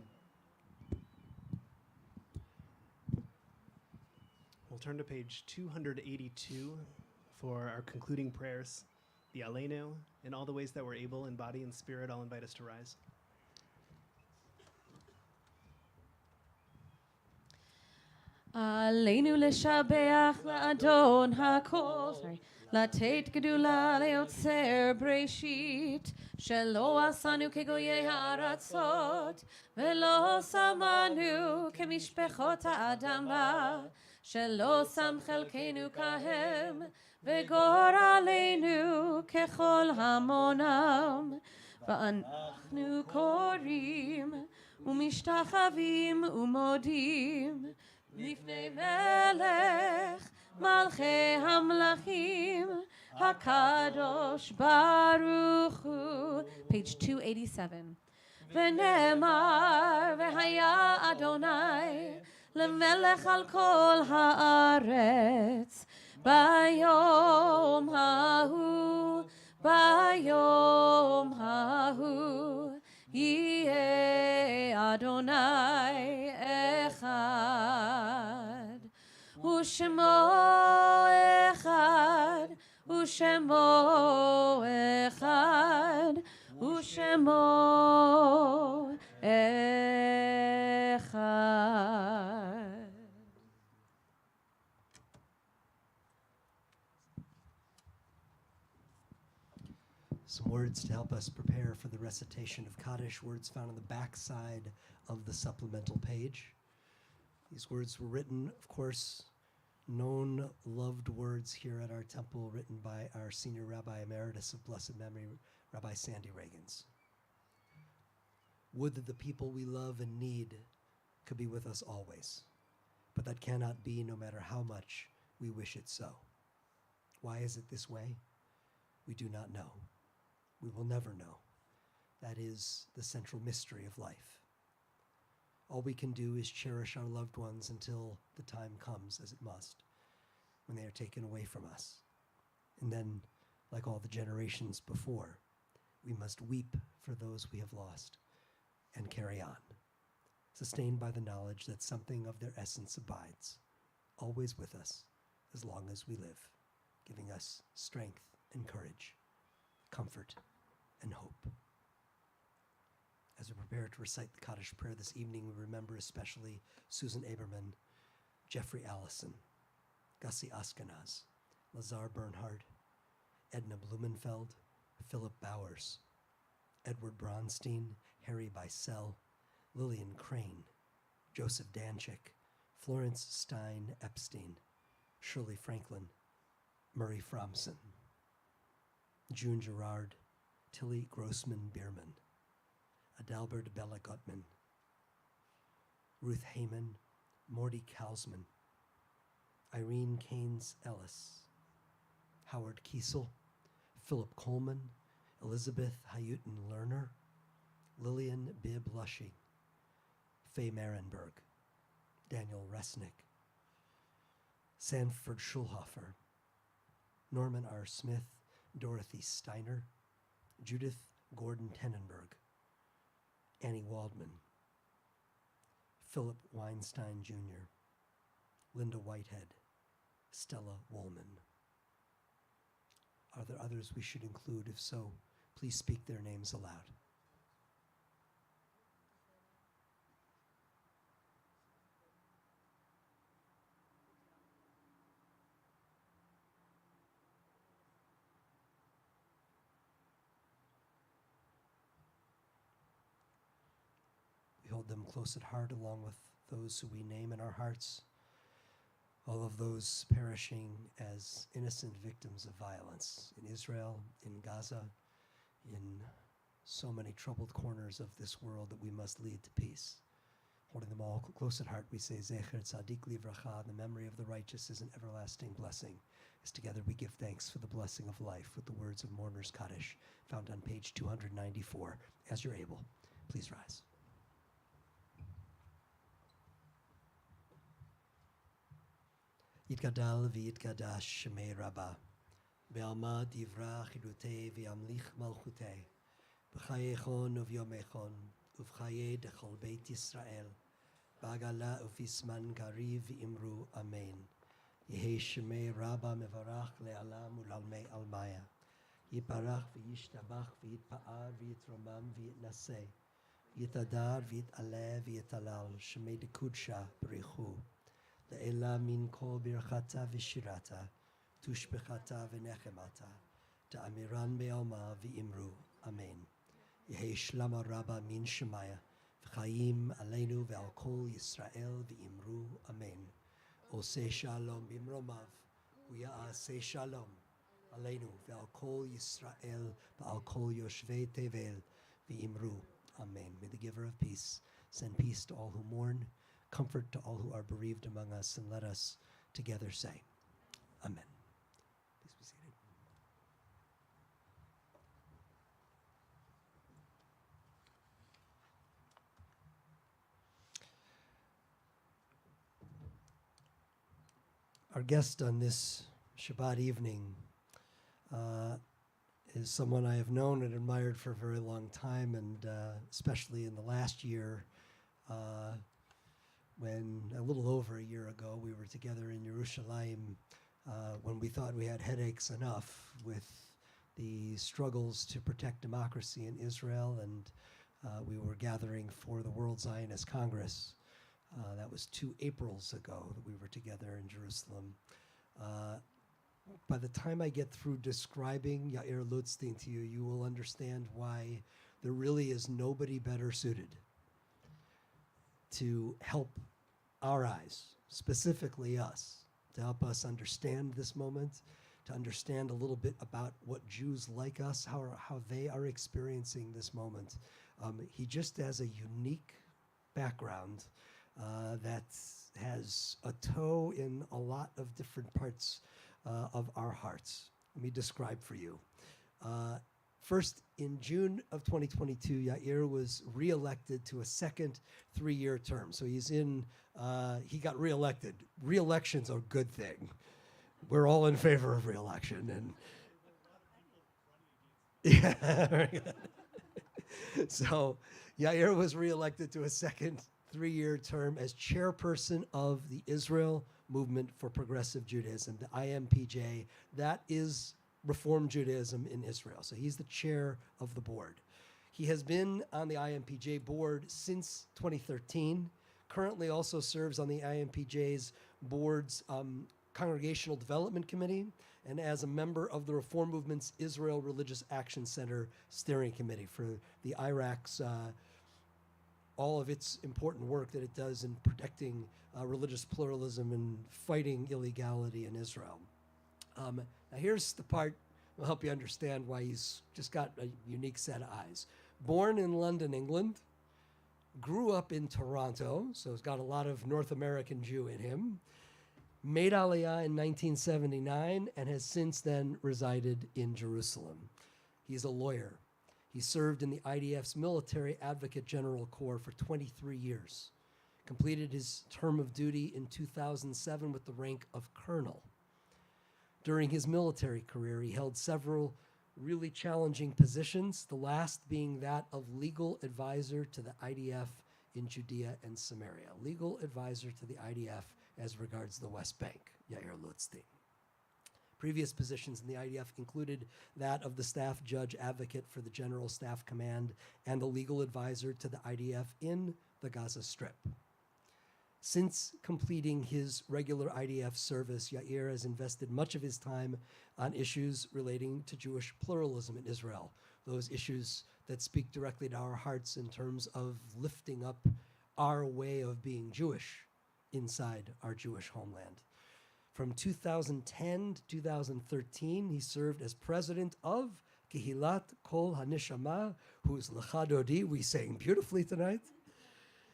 We'll turn to page 282 for our concluding prayers, the Aleinu, in all the ways that we're able in body and spirit. I'll invite us to rise. עלינו לשבח לאדון הכל, לתת גדולה ליוצר בראשית, שלא עשנו כגויי הארצות, ולא שמנו כמשפחות האדמה, שלא שם חלקנו כהם, וגורלנו ככל המונם. ואנחנו קוראים ומשתחווים ומודים לפני מלך מלכי המלכים הקדוש ברוך הוא. Page 287. ונאמר והיה אדוני למלך על כל הארץ ביום ההוא, ביום ההוא יהיה אדוני אחד, ושמו אחד, ושמו אחד, ושמו אחד. Some words to help us prepare for the recitation of Kaddish, words found on the back side of the supplemental page. These words were written, of course, known, loved words here at our temple, written by our senior Rabbi Emeritus of blessed memory, Rabbi Sandy Reagans. Would that the people we love and need could be with us always, but that cannot be no matter how much we wish it so. Why is it this way? We do not know. We will never know. That is the central mystery of life. All we can do is cherish our loved ones until the time comes, as it must, when they are taken away from us. And then, like all the generations before, we must weep for those we have lost and carry on, sustained by the knowledge that something of their essence abides, always with us, as long as we live, giving us strength and courage, comfort and hope. As we prepare to recite the Kaddish prayer this evening, we remember especially Susan Aberman, Jeffrey Allison, Gussie Askenaz, Lazar Bernhard, Edna Blumenfeld, Philip Bowers, Edward Bronstein, Harry Beisel, Lillian Crane, Joseph Danchik, Florence Stein Epstein, Shirley Franklin, Murray Fromson, June Gerard, Tilly Grossman Bierman, Adalbert Bella Gutman, Ruth Heyman, Morty Kausman, Irene Keynes Ellis, Howard Kiesel, Philip Coleman, Elizabeth Hayuten Lerner, Lillian Bibb Lushy, Faye Marenberg, Daniel Resnick, Sanford Schulhofer, Norman R. Smith, Dorothy Steiner, Judith Gordon Tenenberg, Annie Waldman, Philip Weinstein Jr., Linda Whitehead, Stella Woolman. Are there others we should include? If so, please speak their names aloud. We hold them close at heart along with those who we name in our hearts, all of those perishing as innocent victims of violence in Israel, in Gaza, in so many troubled corners of this world that we must lead to peace. Holding them all close at heart, we say, Zecher Tzadik Livracha, the memory of the righteous is an everlasting blessing. As together we give thanks for the blessing of life with the words of Mourner's Kaddish, found on page 294. As you're able, please rise. Yitgadal v'yitgadash shemei Rabbah, be'alma divra chidutei v'yamlich malchutei, b'chayechon uv'yomechon, uv'chaye dechol beit Yisrael, b'agala ufisman kariv v'imru amen. Yehei shemei Rabbah mevarach le'alam u'lalmei almaya, yiparach v'yishtabach v'yitpa'ar v'yitromam v'yitnaseh, yitadar v'yitaleh v'yitalal, shemei dekudsha b'richu. Le'ela min kol birchata v'shirata, tushbechata v'nechemata, ta'amiran be'alma v'imru, amen. Yehi shlama rabba min shemaya, v'chayim aleinu ve'al kol Yisrael v'imru, amen. Oseh shalom bimromav, u'ya'aseh shalom, aleinu ve'al kol Yisrael ve'al kol yoshvei tevel v'imru, amen. May the giver of peace send peace to all who mourn, comfort to all who are bereaved among us, and let us together say, amen. Please be seated. Our guest on this Shabbat evening is someone I have known and admired for a very long time, and especially in the last year, when a little over a year ago we were together in Yerushalayim, when we thought we had headaches enough with the struggles to protect democracy in Israel, and we were gathering for the World Zionist Congress. That was 2 Aprils ago that we were together in Jerusalem. By the time I get through describing Yair Lutzstein to you, you will understand why there really is nobody better suited to help our eyes, specifically us, to help us understand this moment, to understand a little bit about what Jews like us, how they are experiencing this moment. He just has a unique background that has a toe in a lot of different parts of our hearts. Let me describe for you. First, in June of 2022, Yair was reelected to a second 3-year term. So he got reelected. Reelection's a good thing. We're all in favor of reelection. And yeah, very good. So Yair was reelected to a second 3-year term as chairperson of the Israel Movement for Progressive Judaism, the IMPJ. That is Reform Judaism in Israel. So he's the chair of the board. He has been on the IMPJ board since 2013, currently also serves on the IMPJ's boards Congregational Development Committee, and as a member of the Reform Movement's Israel Religious Action Center Steering Committee for the Iraq's all of its important work that it does in protecting religious pluralism and fighting illegality in Israel. Now here's the part that'll help you understand why he's just got a unique set of eyes. Born in London, England, grew up in Toronto, so he's got a lot of North American Jew in him, made Aliyah in 1979, and has since then resided in Jerusalem. He's a lawyer. He served in the IDF's Military Advocate General Corps for 23 years, completed his term of duty in 2007 with the rank of colonel. During his military career, he held several really challenging positions, the last being that of legal advisor to the IDF in Judea and Samaria. Legal advisor to the IDF as regards the West Bank, Yair Lutstein. Previous positions in the IDF included that of the staff judge advocate for the General Staff Command and the legal advisor to the IDF in the Gaza Strip. Since completing his regular IDF service, Yair has invested much of his time on issues relating to Jewish pluralism in Israel, those issues that speak directly to our hearts in terms of lifting up our way of being Jewish inside our Jewish homeland. From 2010 to 2013, he served as president of Kehilat Kol HaNeshama, whose Lecha Dodi we sang beautifully tonight.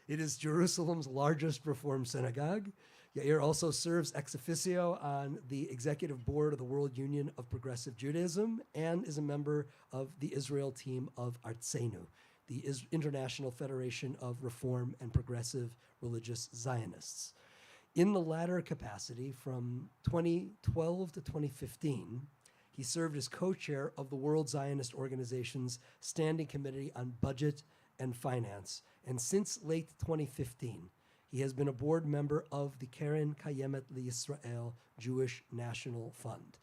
It is Jerusalem's largest Reform synagogue. Yair also serves ex officio on the executive board of the World Union of Progressive Judaism and is a member of the Israel team of Artseinu, the International Federation of Reform and Progressive Religious Zionists. In the latter capacity, from 2012 to 2015, he served as co-chair of the World Zionist Organization's Standing Committee on Budget and Finance, and since late 2015, he has been a board member of the Keren Kayemet LiYisrael Jewish National Fund.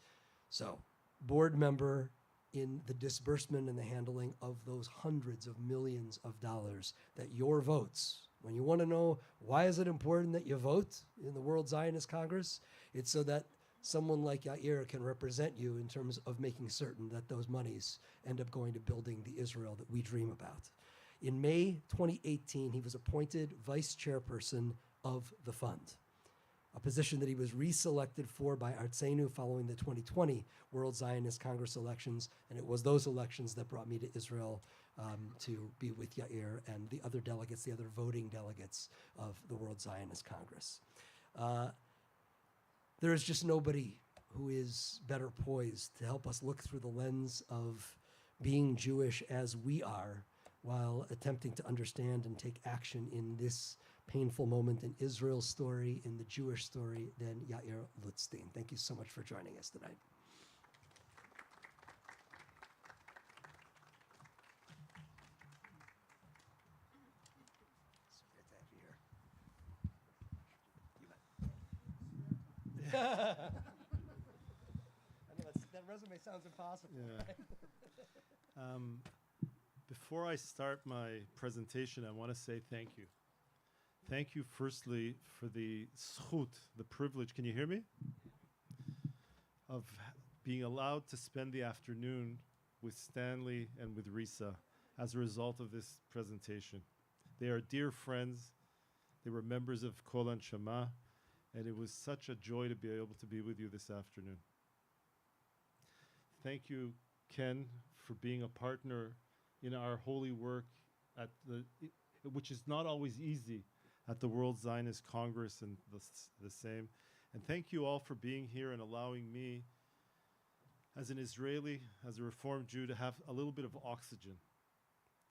So, board member in the disbursement and the handling of those hundreds of millions of dollars that your votes, when you want to know why is it important that you vote in the World Zionist Congress, it's so that someone like Yair can represent you in terms of making certain that those monies end up going to building the Israel that we dream about. In May 2018, he was appointed vice chairperson of the fund, a position that he was reselected for by Artseinu following the 2020 World Zionist Congress elections, and it was those elections that brought me to Israel to be with Yair and the other delegates, the other voting delegates of the World Zionist Congress. There is just nobody who is better poised to help us look through the lens of being Jewish as we are, while attempting to understand and take action in this painful moment in Israel's story, in the Jewish story, than Yair Lutstein. Thank you so much for joining us tonight. I know that resume sounds impossible. Yeah. Right? Before I start my presentation, I want to say thank you. Thank you, firstly, for the zchut, the privilege, can you hear me? Of being allowed to spend the afternoon with Stanley and with Risa as a result of this presentation. They are dear friends. They were members of Kol Shama, and it was such a joy to be able to be with you this afternoon. Thank you, Ken, for being a partner in our holy work at which is not always easy at the World Zionist Congress and the same. And thank you all for being here and allowing me, as an Israeli, as a Reformed Jew, to have a little bit of oxygen.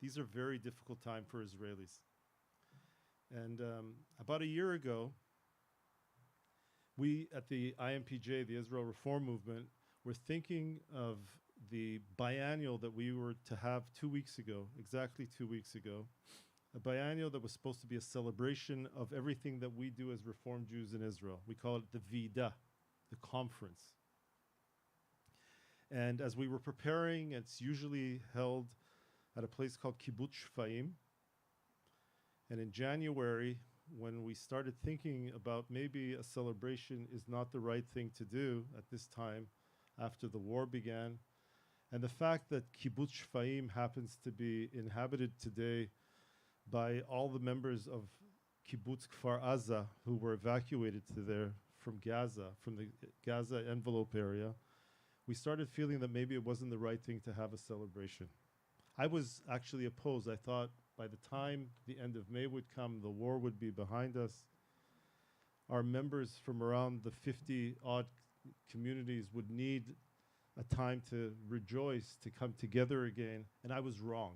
These are very difficult times for Israelis. And about a year ago, we at the IMPJ, the Israel Reform Movement, were thinking of the biennial that we were to have 2 weeks ago, exactly 2 weeks ago, a biennial that was supposed to be a celebration of everything that we do as Reformed Jews in Israel. We call it the Vida, the conference. And as we were preparing, it's usually held at a place called Kibbutz Shfaim. And in January, when we started thinking about maybe a celebration is not the right thing to do at this time after the war began, and the fact that Kibbutz Shfaim happens to be inhabited today by all the members of Kibbutz Kfar Aza who were evacuated to there from Gaza, from the Gaza envelope area, we started feeling that maybe it wasn't the right thing to have a celebration. I was actually opposed. I thought by the time the end of May would come, the war would be behind us. Our members from around the 50-odd communities would need a time to rejoice, to come together again, and I was wrong.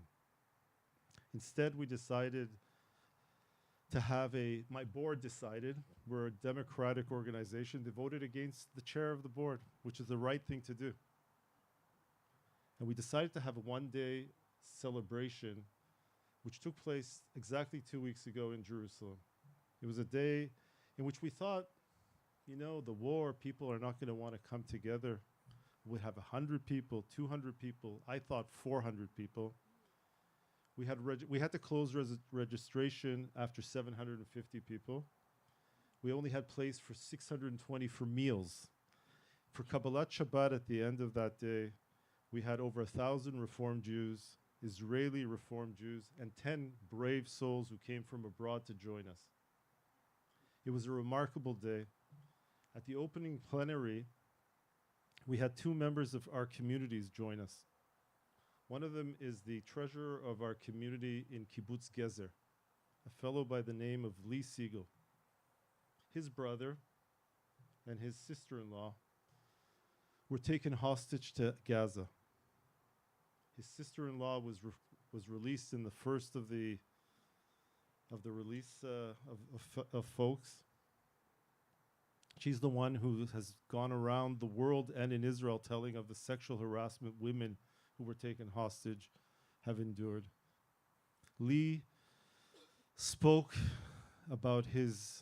Instead, we decided to have my board decided, we're a democratic organization, they voted against the chair of the board, which is the right thing to do. And we decided to have a one-day celebration which took place exactly 2 weeks ago in Jerusalem. It was a day in which we thought, you know, the war, people are not going to want to come together. We'd have 100 people, 200 people. I thought 400 people. We had to close registration after 750 people. We only had place for 620 for meals. For Kabbalat Shabbat at the end of that day, we had over 1,000 Reform Jews, Israeli Reform Jews, and 10 brave souls who came from abroad to join us. It was a remarkable day. At the opening plenary, we had 2 members of our communities join us. One of them is the treasurer of our community in Kibbutz Gezer, a fellow by the name of Lee Siegel. His brother and his sister-in-law were taken hostage to Gaza. His sister-in-law was released in the first of the release of folks. She's the one who has gone around the world and in Israel telling of the sexual harassment women who were taken hostage have endured. Lee spoke about his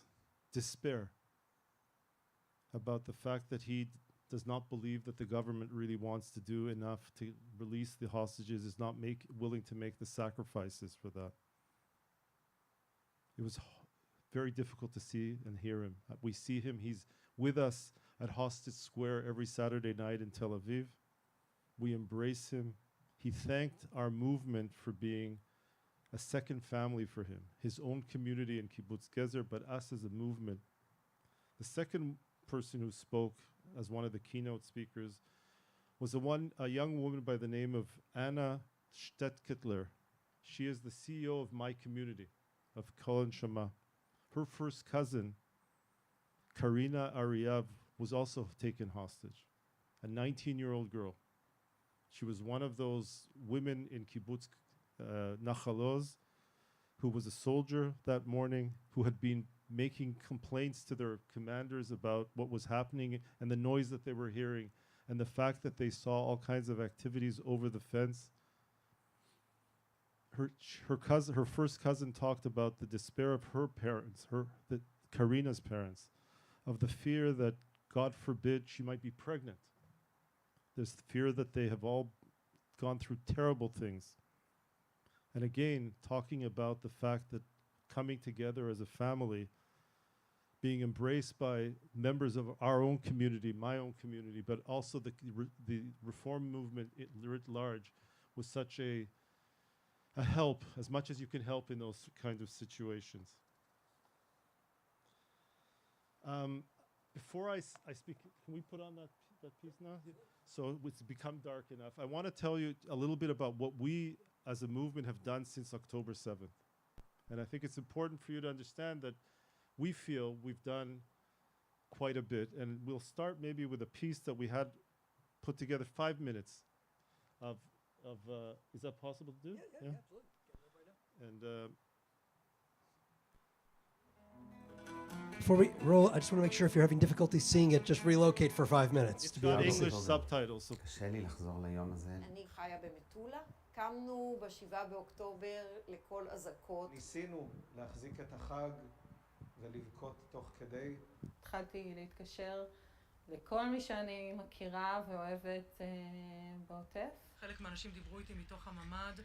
despair, about the fact that he does not believe that the government really wants to do enough to release the hostages, is not willing to make the sacrifices for that. It was very difficult to see and hear him. We see him, he's with us at Hostage Square every Saturday night in Tel Aviv. We embrace him. He thanked our movement for being a second family for him, his own community in Kibbutz Gezer, but us as a movement. The second person who spoke as one of the keynote speakers was a young woman by the name of Anna Stetkittler. She is the CEO of my community, of Kol and Shema. Her first cousin, Karina Ariav, was also taken hostage, a 19-year-old girl. She was one of those women in Kibbutz Nachaloz who was a soldier that morning, who had been making complaints to their commanders about what was happening and the noise that they were hearing and the fact that they saw all kinds of activities over the fence. Her first cousin talked about the despair of her parents, Karina's parents, of the fear that, God forbid, she might be pregnant. There's the fear that they have all gone through terrible things. And again, talking about the fact that coming together as a family, being embraced by members of our own community, my own community, but also the reform movement writ large, was such a help, as much as you can help in those kind of situations. Before I speak, can we put on that piece now? So it's become dark enough. I want to tell you a little bit about what we as a movement have done since October 7th. And I think it's important for you to understand that we feel we've done quite a bit. And we'll start maybe with a piece that we had put together, 5 minutes of is that possible to do? Yeah, absolutely. And Before we roll, I just want to make sure if you're having difficulty seeing it, just relocate for 5 minutes. it's to be got able to see. English subtitles. So קשה לי לחזור ליום הזה. אני חיה במטולה. קמנו ב7 באוקטובר לכל אזעקות. ניסינו להחזיק את החג ולבכות תוך כדי. התחלתי להתקשר לכל מי שאני מכירה ואוהבת בעוטף. חלק מהאנשים דיברו איתי מתוך הממ"ד,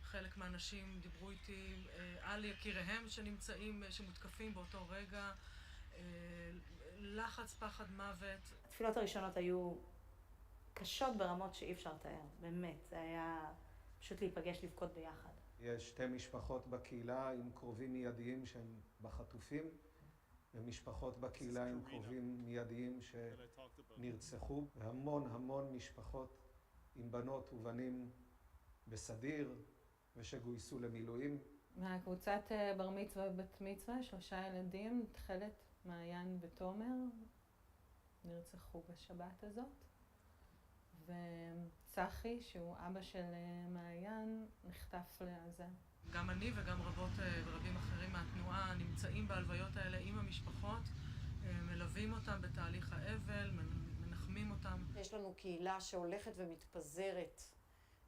חלק מהאנשים דיברו איתי על יקיריהם שנמצאים, שמותקפים באותו רגע, לחץ, פחד, מוות. התפילות הראשונות היו קשות ברמות שאי אפשר לתאר, באמת. זה היה פשוט להיפגש, לבכות ביחד. יש 2 משפחות בקהילה עם קרובים מיידיים שהם בחטופים, ומשפחות בקהילה עם קרובים מיידיים שנרצחו, והמון המון משפחות עם בנות ובנים בסדיר ושגויסו למילואים. מהקבוצת בר מצווה ובת מצווה, 3 ילדים, תכלת, מעיין ותומר, נרצחו בשבת הזאת. וצחי, שהוא אבא של מעיין, נחטף לעזה. גם אני וגם רבות ורבים אחרים מהתנועה נמצאים בהלוויות האלה עם המשפחות, מלווים אותם בתהליך האבל, מנחמים אותם. יש לנו קהילה שהולכת ומתפזרת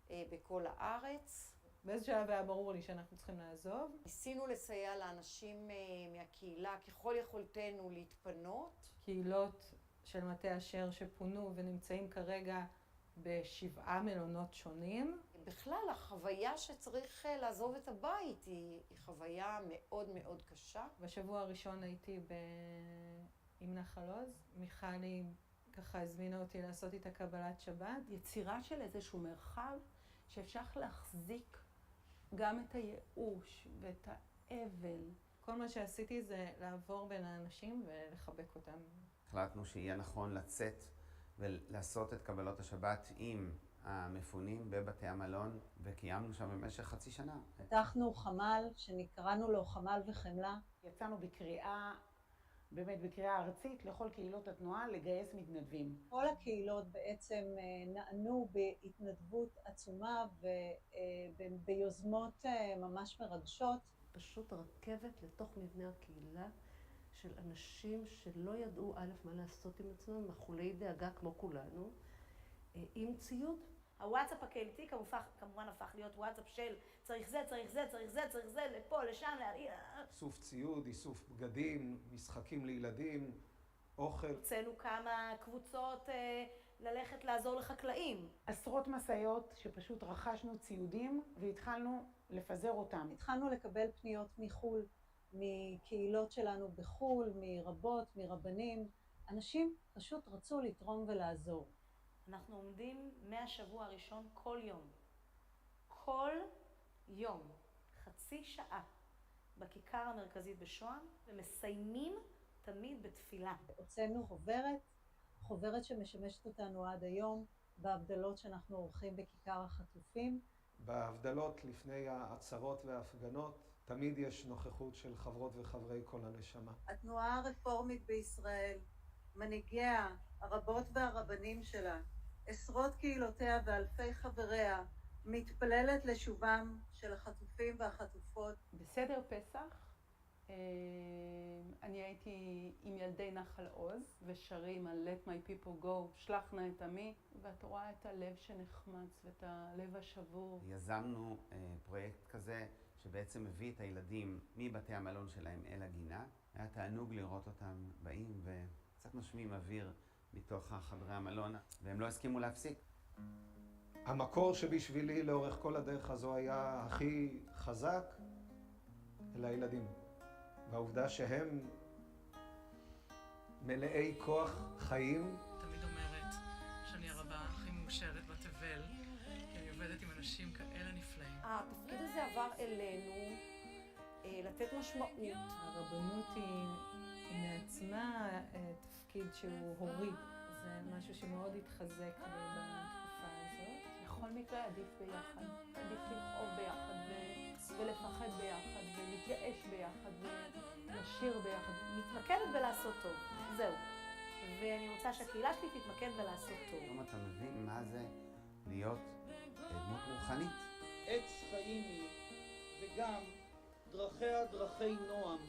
בכל הארץ. באיזה שלב היה ברור לי שאנחנו צריכים לעזוב. ניסינו לסייע לאנשים מהקהילה ככל יכולתנו להתפנות. קהילות של מטה אשר שפונו ונמצאים כרגע ב7 מלונות שונים. בכלל, החוויה שצריך לעזוב את הבית היא חוויה מאוד מאוד קשה. בשבוע הראשון הייתי עם נחל עוז. מיכלי ככה הזמינה אותי לעשות איתה קבלת שבת. יצירה של איזשהו מרחב שאפשר להחזיק גם את הייאוש ואת האבל. כל מה שעשיתי זה לעבור בין האנשים ולחבק אותם. החלטנו שיהיה נכון לצאת ולעשות את קבלות השבת עם המפונים בבתי המלון, וקיימנו שם במשך 0.5 שנה. פתחנו חמ"ל שנקראנו לו חמ"ל וחמלה. יצאנו בקריאה, באמת בקריאה ארצית לכל קהילות התנועה לגייס מתנדבים. כל הקהילות בעצם נענו בהתנדבות עצומה וביוזמות ממש מרגשות. פשוט רכבת לתוך מבנה הקהילה של אנשים שלא ידעו מה לעשות עם עצמם, מחולי דאגה כמו כולנו, עם ציוד. הוואטסאפ הקהילתי כמובן הפך להיות וואטסאפ של צריך זה, צריך זה, צריך זה, צריך זה, לפה, לשם, איסוף ציוד, איסוף בגדים, משחקים לילדים, אוכל. הוצאנו כמה קבוצות ללכת לעזור לחקלאים. עשרות משאיות שפשוט רכשנו ציודים והתחלנו לפזר אותם. התחלנו לקבל פניות מחול, מקהילות שלנו בחול, מרבות, מרבנים. אנשים פשוט רצו לתרום ולעזור. אנחנו עומדים מהשבוע הראשון כל יום, 0.5 שעה, בכיכר המרכזית בשוהם, ומסיימים תמיד בתפילה. הוצאנו חוברת שמשמשת אותנו עד היום, בהבדלות שאנחנו עורכים בכיכר החטופים. בהבדלות לפני העצרות וההפגנות, תמיד יש נוכחות של חברות וחברי כל הנשמה. התנועה הרפורמית בישראל, מנהיגיה, הרבות והרבנים שלה, עשרות קהילותיה ואלפי חבריה, מתפללת לשובם של החטופים והחטופות. בסדר פסח, אני הייתי עם ילדי נחל עוז, ושרים על Let my people go, שלח נא את עמי, ואת רואה את הלב שנחמץ ואת הלב השבור. יזמנו פרויקט כזה שבעצם מביא את הילדים מבתי המלון שלהם אל הגינה. היה תענוג לראות אותם באים וקצת נושמים אוויר מתוך חדרי המלון, והם לא הסכימו להפסיק. המקור שבשבילי לאורך כל הדרך הזו היה הכי חזק אל הילדים. והעובדה שהם מלאי כוח חיים. תמיד אומרת שאני הרבה הכי מאושרת בתבל, כי אני עובדת עם אנשים כאלה נפלאים. התפקיד הזה עבר אלינו לתת משמעות. הרבנות היא מעצמה תפקיד שהוא הורי. זה משהו שמאוד התחזק בתקופה הזאת. בכל מקרה עדיף ביחד. עדיף לכאוב ביחד ולפחד ביחד ולהתייאש ביחד ולשיר ביחד. מתמקדת בלעשות טוב, זהו. ואני רוצה שהקהילה שלי תתמקד בלעשות טוב. היום אתה מבין מה זה להיות דמות רוחנית. עץ חיים היא, וגם דרכיה דרכי נועם,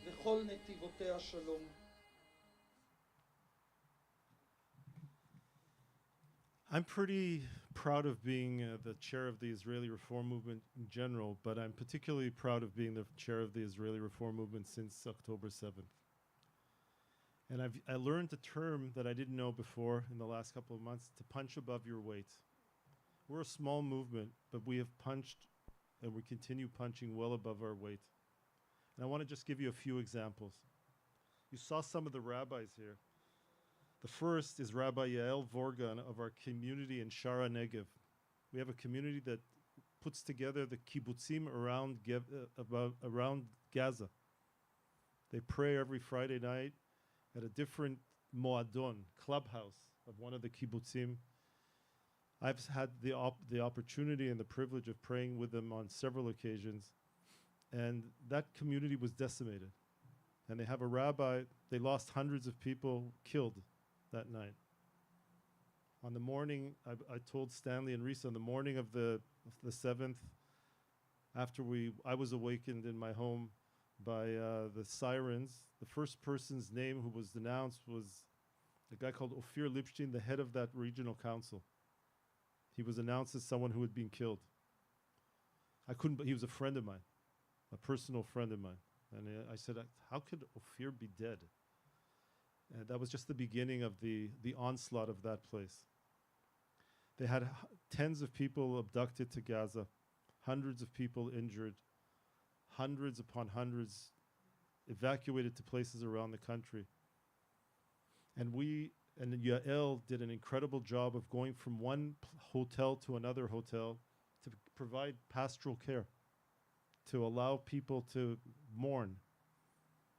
וכל נתיבותיה שלום. I'm pretty proud of being the chair of the Israeli Reform Movement in general, but I'm particularly proud of being the chair of the Israeli Reform Movement since October 7th. And I learned a term that I didn't know before in the last couple of months, to punch above your weight. We're a small movement, but we have punched and we continue punching well above our weight. And I want to just give you a few examples. You saw some of the rabbis here. The first is Rabbi Yael Vorgan of our community in Shara Negev. We have a community that puts together the kibbutzim around Gaza. They pray every Friday night at a different moadon, clubhouse of one of the kibbutzim. I've had the opportunity and the privilege of praying with them on several occasions, and that community was decimated. And they have a rabbi, they lost hundreds of people killed that night. On the morning, I told Stanley and Risa, on the morning of the 7th, after I was awakened in my home by the sirens, the first person's name who was announced was a guy called Ophir Lipstein, the head of that regional council. He was announced as someone who had been killed. He was a friend of mine, a personal friend of mine. And I said, how could Ophir be dead? And that was just the beginning of the onslaught of that place. They had tens of people abducted to Gaza, hundreds of people injured, hundreds upon hundreds evacuated to places around the country. And Yael did an incredible job of going from one hotel to another hotel to provide pastoral care, to allow people to mourn.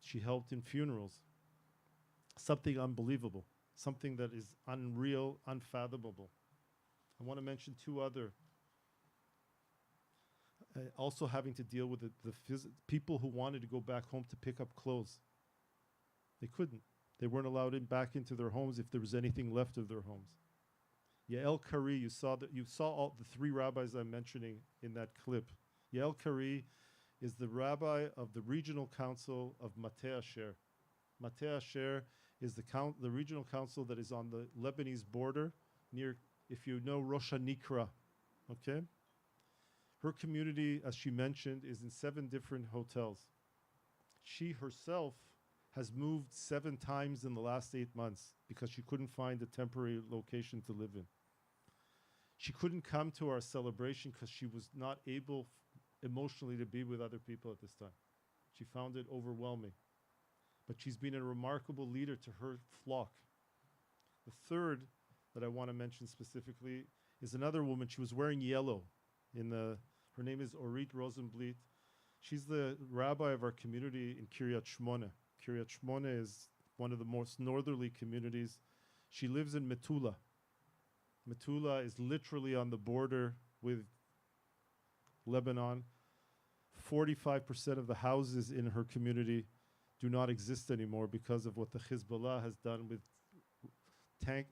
She helped in funerals. Something unbelievable, something that is unreal, unfathomable. I want to mention two other, also having to deal with the people who wanted to go back home to pick up clothes. They couldn't. They weren't allowed back into their homes if there was anything left of their homes. Yael Kari, you saw all the three rabbis I'm mentioning in that clip. Yael Kari is the rabbi of the regional council of Mateh Asher. Mateh Asher is the regional council that is on the Lebanese border near, if you know, Rosh Hanikra, okay? Her community, as she mentioned, is in 7 different hotels. She herself has moved 7 times in the last 8 months because she couldn't find a temporary location to live in. She couldn't come to our celebration because she was not able emotionally to be with other people at this time. She found it overwhelming. But she's been a remarkable leader to her flock. The third that I want to mention specifically is another woman. She was wearing yellow. Her name is Orit Rosenblit. She's the rabbi of our community in Kiryat Shmona. Kiryat Shmona is one of the most northerly communities. She lives in Metula. Metula is literally on the border with Lebanon. 45% of the houses in her community do not exist anymore because of what the Hezbollah has done with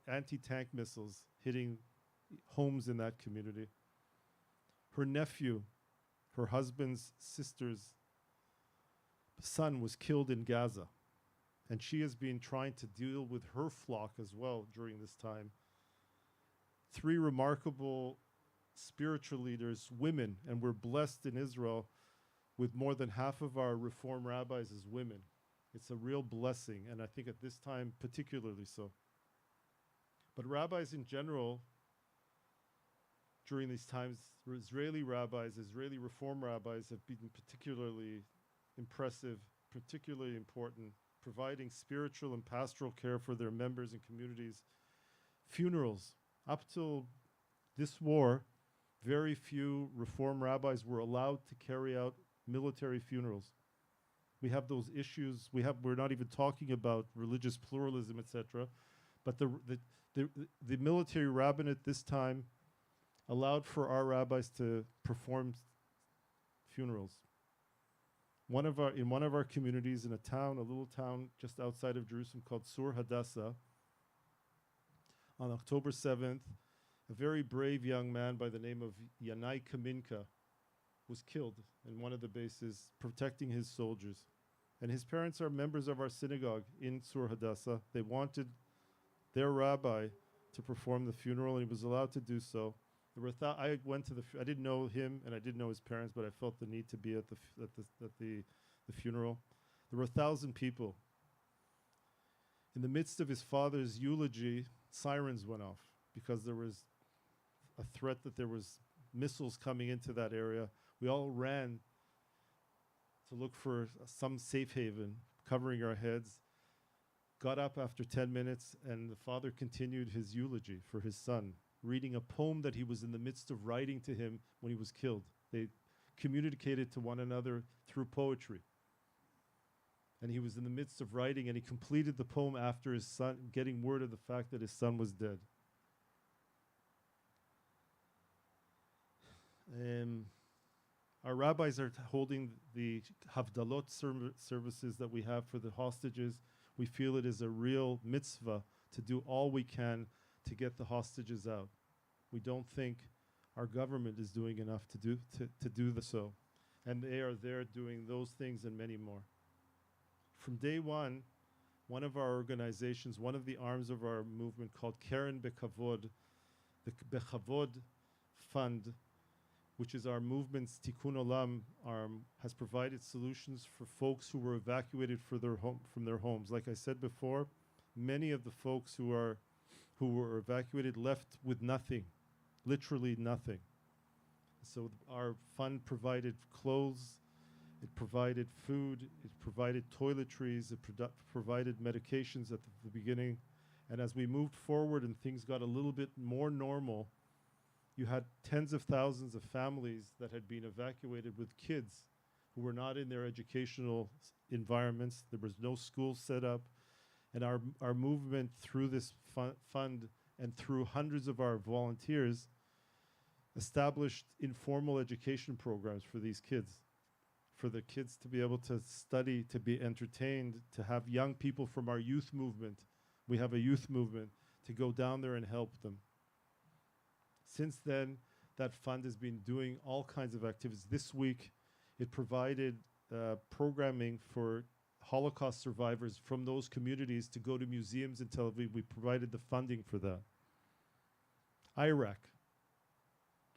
anti-tank missiles hitting homes in that community. Her nephew, her husband's sister's son was killed in Gaza, and she has been trying to deal with her flock as well during this time. 3 remarkable spiritual leaders, women, and we're blessed in Israel with more than half of our Reform rabbis as women. It's a real blessing, and I think at this time particularly so. But rabbis in general, during these times, Israeli rabbis, Israeli Reform rabbis have been particularly impressive, particularly important, providing spiritual and pastoral care for their members and communities. Funerals. Up till this war, very few Reform rabbis were allowed to carry out military funerals. We have those issues. We're not even talking about religious pluralism, etc. But the military rabbinate this time allowed for our rabbis to perform funerals. In one of our communities in a little town just outside of Jerusalem called Sur Hadassah, on October 7th, a very brave young man by the name of Yanai Kaminka was killed in one of the bases protecting his soldiers. And his parents are members of our synagogue in Sur Hadassah. They wanted their rabbi to perform the funeral, and he was allowed to do so. I went to I didn't know him, and I didn't know his parents, but I felt the need to be at the funeral. There were 1,000 people. In the midst of his father's eulogy, sirens went off because there was a threat that there was missiles coming into that area. We all ran to look for some safe haven, covering our heads. Got up after 10 minutes, and the father continued his eulogy for his son, reading a poem that he was in the midst of writing to him when he was killed. They communicated to one another through poetry. And he was in the midst of writing, and he completed the poem after his son, getting word of the fact that his son was dead. Our rabbis are holding the Havdalot services that we have for the hostages. We feel it is a real mitzvah to do all we can to get the hostages out. We don't think our government is doing enough to do so. And they are there doing those things and many more. From day one of our organizations, one of the arms of our movement called Keren Bekavod, the Bekavod Fund, which is our movement's Tikkun Olam arm, has provided solutions for folks who were evacuated from their homes. Like I said before, many of the folks who were evacuated left with nothing, literally nothing. So our fund provided clothes, it provided food, it provided toiletries, it provided medications at the beginning. And as we moved forward and things got a little bit more normal, you had tens of thousands of families that had been evacuated with kids who were not in their educational environments. There was no school set up. And our movement through this fund and through hundreds of our volunteers established informal education programs for these kids, for the kids to be able to study, to be entertained, to have young people from our youth movement. We have a youth movement to go down there and help them. Since then, that fund has been doing all kinds of activities. This week, it provided programming for Holocaust survivors from those communities to go to museums in Tel Aviv. We provided the funding for that. Iraq.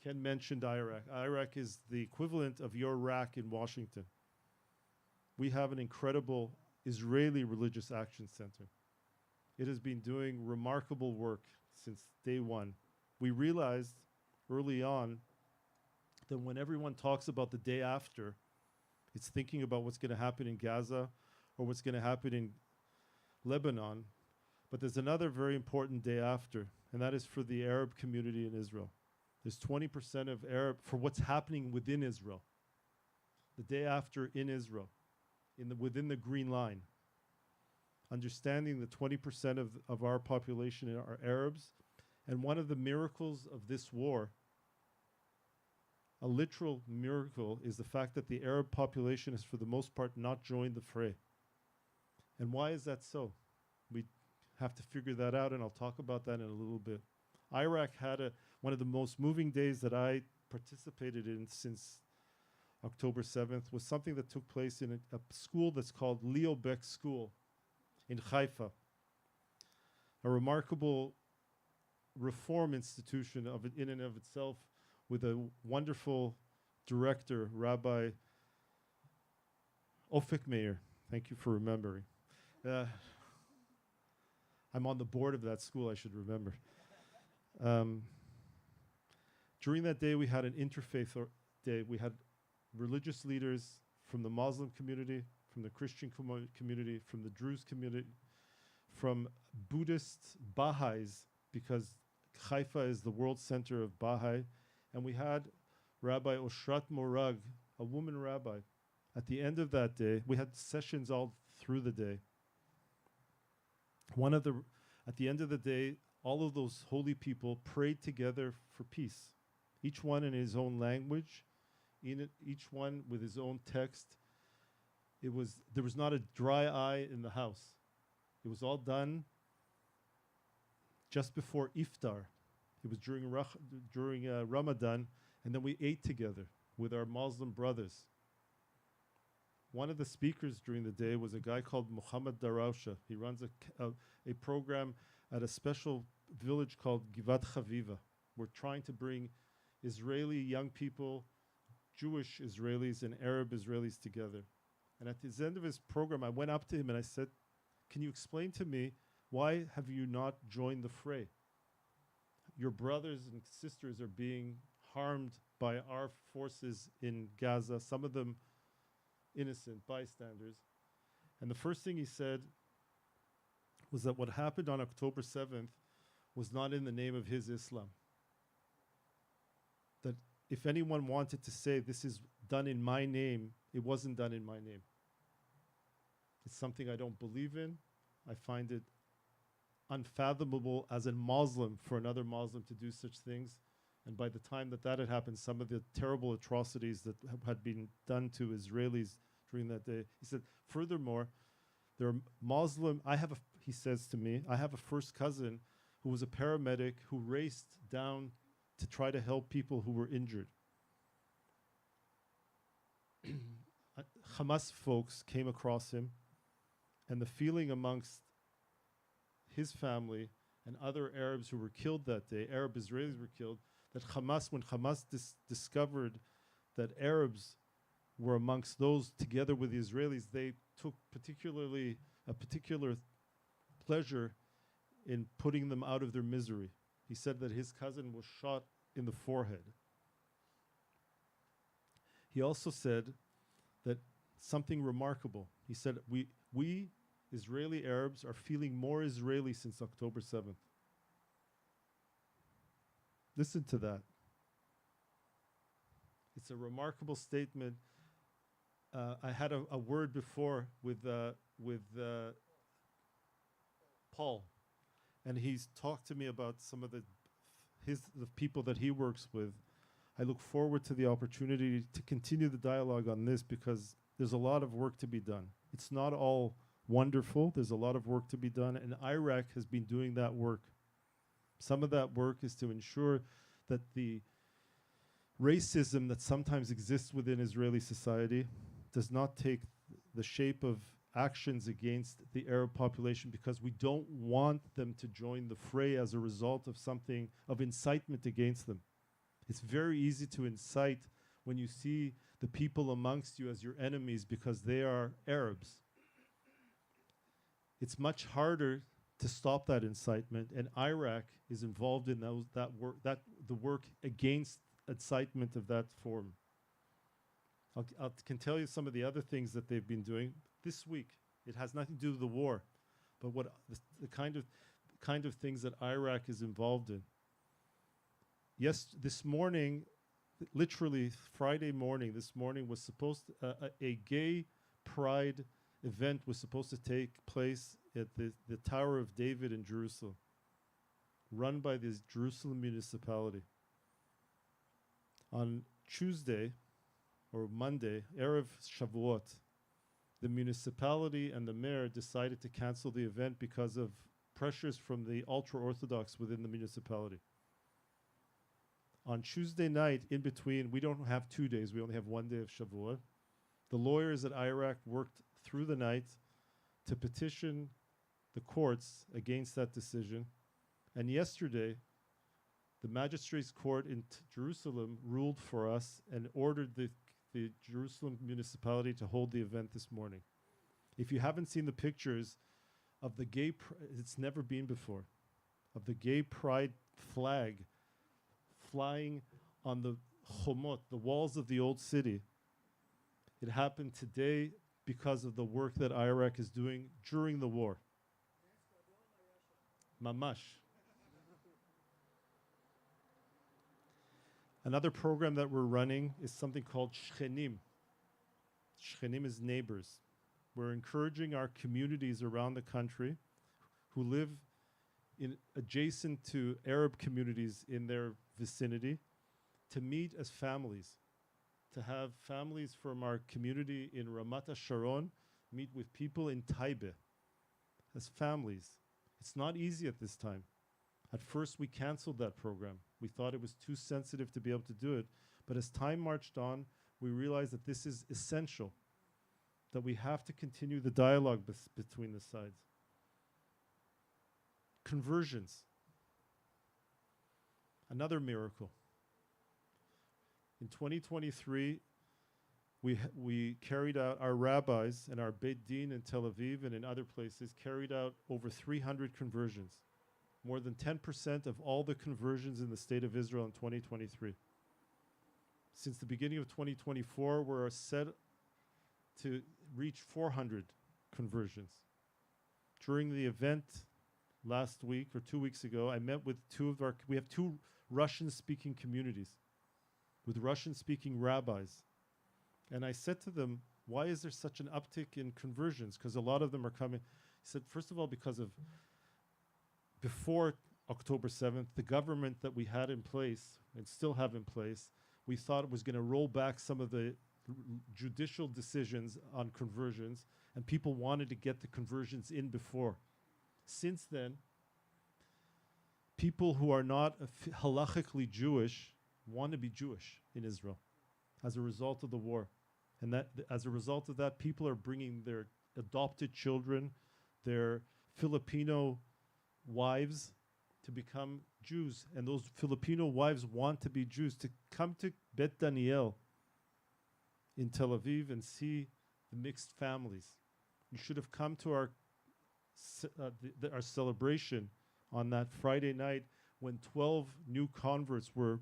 Ken mentioned Iraq. Iraq is the equivalent of your RAC in Washington. We have an incredible Israeli Religious Action Center. It has been doing remarkable work since day one. We realized early on that when everyone talks about the day after, it's thinking about what's going to happen in Gaza or what's going to happen in Lebanon. But there's another very important day after, and that is for the Arab community in Israel. There's 20% of Arab, for what's happening within Israel. The day after in Israel, within the Green Line. Understanding that 20% of our population are Arabs. And one of the miracles of this war, a literal miracle, is the fact that the Arab population has for the most part not joined the fray. And why is that so? We have to figure that out, and I'll talk about that in a little bit. Iraq had one of the most moving days that I participated in since October 7th was something that took place in a school that's called Leo Beck School in Haifa. A remarkable reform institution in and of itself, with a wonderful director, Rabbi Ofek Meir. Thank you for remembering. I'm on the board of that school, I should remember. During that day, we had an interfaith day. We had religious leaders from the Muslim community, from the Christian community, from the Druze community, from Buddhist Baha'is, because Haifa is the world center of Baha'i. And we had Rabbi Oshrat Morag, a woman rabbi. At the end of that day, we had sessions all through the day. At the end of the day, all of those holy people prayed together for peace, each one in his own language, each one with his own text. There was not a dry eye in the house. It was all done just before iftar. It was during Ramadan, and then we ate together with our Muslim brothers. One of the speakers during the day was a guy called Muhammad Darausha. He runs a program at a special village called Givat Chaviva. We're trying to bring Israeli young people, Jewish Israelis and Arab Israelis together. And at the end of his program, I went up to him and I said, "Can you explain to me, why have you not joined the fray? Your brothers and sisters are being harmed by our forces in Gaza, some of them innocent bystanders. And the first thing he said was that what happened on October 7th was not in the name of his Islam. That if anyone wanted to say this is done in my name, it wasn't done in my name. It's something I don't believe in. I find it unfathomable as a Muslim for another Muslim to do such things. And by the time that that had happened, some of the terrible atrocities that had been done to Israelis during that day. He said, furthermore, there are Muslim, he says to me, I have a first cousin who was a paramedic who raced down to try to help people who were injured. Hamas folks came across him, and the feeling amongst his family and other Arabs who were killed that day, Arab Israelis were killed, that Hamas, when Hamas discovered that Arabs were amongst those together with the Israelis, they took a particular pleasure in putting them out of their misery. He said that his cousin was shot in the forehead. He also said that something remarkable. He said, we Israeli Arabs are feeling more Israeli since October 7th. Listen to that. It's a remarkable statement. I had a word before with Paul, and he's talked to me about some of the people that he works with. I look forward to the opportunity to continue the dialogue on this because there's a lot of work to be done. It's not all wonderful. There's a lot of work to be done, and Iraq has been doing that work. Some of that work is to ensure that the racism that sometimes exists within Israeli society does not take the shape of actions against the Arab population because we don't want them to join the fray as a result of something of incitement against them. It's very easy to incite when you see the people amongst you as your enemies because they are Arabs. It's much harder to stop that incitement, and Iraq is involved in the work against incitement of that form. I can tell you some of the other things that they've been doing this week. It has nothing to do with the war, but what the kind of things that Iraq is involved in. Yes, this morning, literally Friday morning, this morning was supposed to, a gay pride event was supposed to take place at the Tower of David in Jerusalem, run by the Jerusalem municipality. On Tuesday or Monday, Erev Shavuot, the municipality and the mayor decided to cancel the event because of pressures from the ultra-Orthodox within the municipality. On Tuesday night, in between, we don't have 2 days, we only have 1 day of Shavuot. The lawyers at Iraq worked through the night to petition the courts against that decision. And yesterday, the magistrates court in Jerusalem ruled for us and ordered the Jerusalem municipality to hold the event this morning. If you haven't seen the pictures of the gay, it's never been before, of the gay pride flag flying on the chomot, the walls of the old city. It happened today because of the work that Iraq is doing during the war. Mamash. Another program that we're running is something called Shchenim. Shchenim is neighbors. We're encouraging our communities around the country who live adjacent to Arab communities in their vicinity to meet as families, to have families from our community in Ramat HaSharon meet with people in Taibe as families. It's not easy at this time. At first, we canceled that program. We thought it was too sensitive to be able to do it. But as time marched on, we realized that this is essential, that we have to continue the dialogue between the sides. Conversions. Another miracle. In 2023, we carried out, our rabbis and our Beit Din in Tel Aviv and in other places carried out over 300 conversions. More than 10% of all the conversions in the state of Israel in 2023. since the beginning of 2024, we're set to reach 400 conversions. During the event last week or 2 weeks ago, I met with we have two Russian-speaking communities with Russian-speaking rabbis. And I said to them, why is there such an uptick in conversions? Because a lot of them are coming. He said, first of all, because of before October 7th, the government that we had in place and still have in place, we thought it was going to roll back some of the judicial decisions on conversions, and people wanted to get the conversions in before. Since then, people who are not halachically Jewish want to be Jewish in Israel as a result of the war. And that as a result of that, people are bringing their adopted children, their Filipino wives to become Jews. And those Filipino wives want to be Jews, to come to Bet Daniel in Tel Aviv and see the mixed families. You should have come to our celebration on that Friday night when 12 new converts were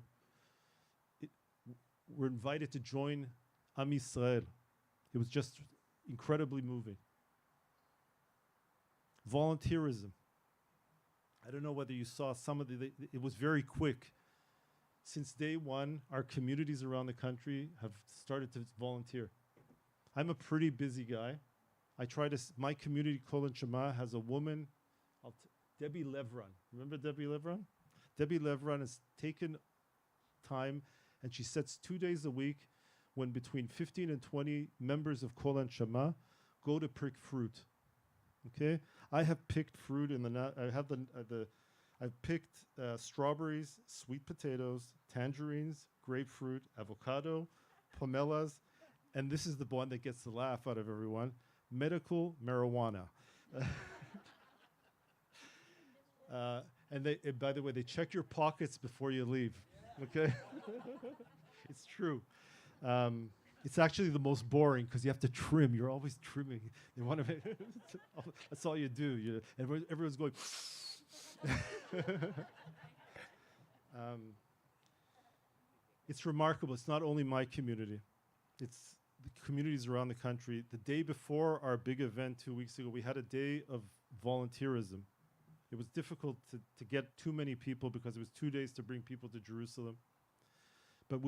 invited to join Am Yisrael. It was just incredibly moving. Volunteerism. I don't know whether you saw some of it was very quick. Since day one, our communities around the country have started to volunteer. I'm a pretty busy guy. I try to, my community, Kol and Shema, has a woman, Debbie Levron. Remember Debbie Levron? Debbie Levron has taken time, and she sets 2 days a week when between 15 and 20 members of Kol and Shema go to pick fruit. Okay? I have picked fruit in I've picked strawberries, sweet potatoes, tangerines, grapefruit, avocado, pomelas, and this is the one that gets the laugh out of everyone, medical marijuana. And by the way, they check your pockets before you leave. Okay? It's true. It's actually the most boring because you have to trim. You're always trimming. They want to. That's all you do. Everyone's going. It's remarkable. It's not only my community. It's the communities around the country. The day before our big event 2 weeks ago, we had a day of volunteerism. It was difficult to get too many people because it was 2 days to bring people to Jerusalem. But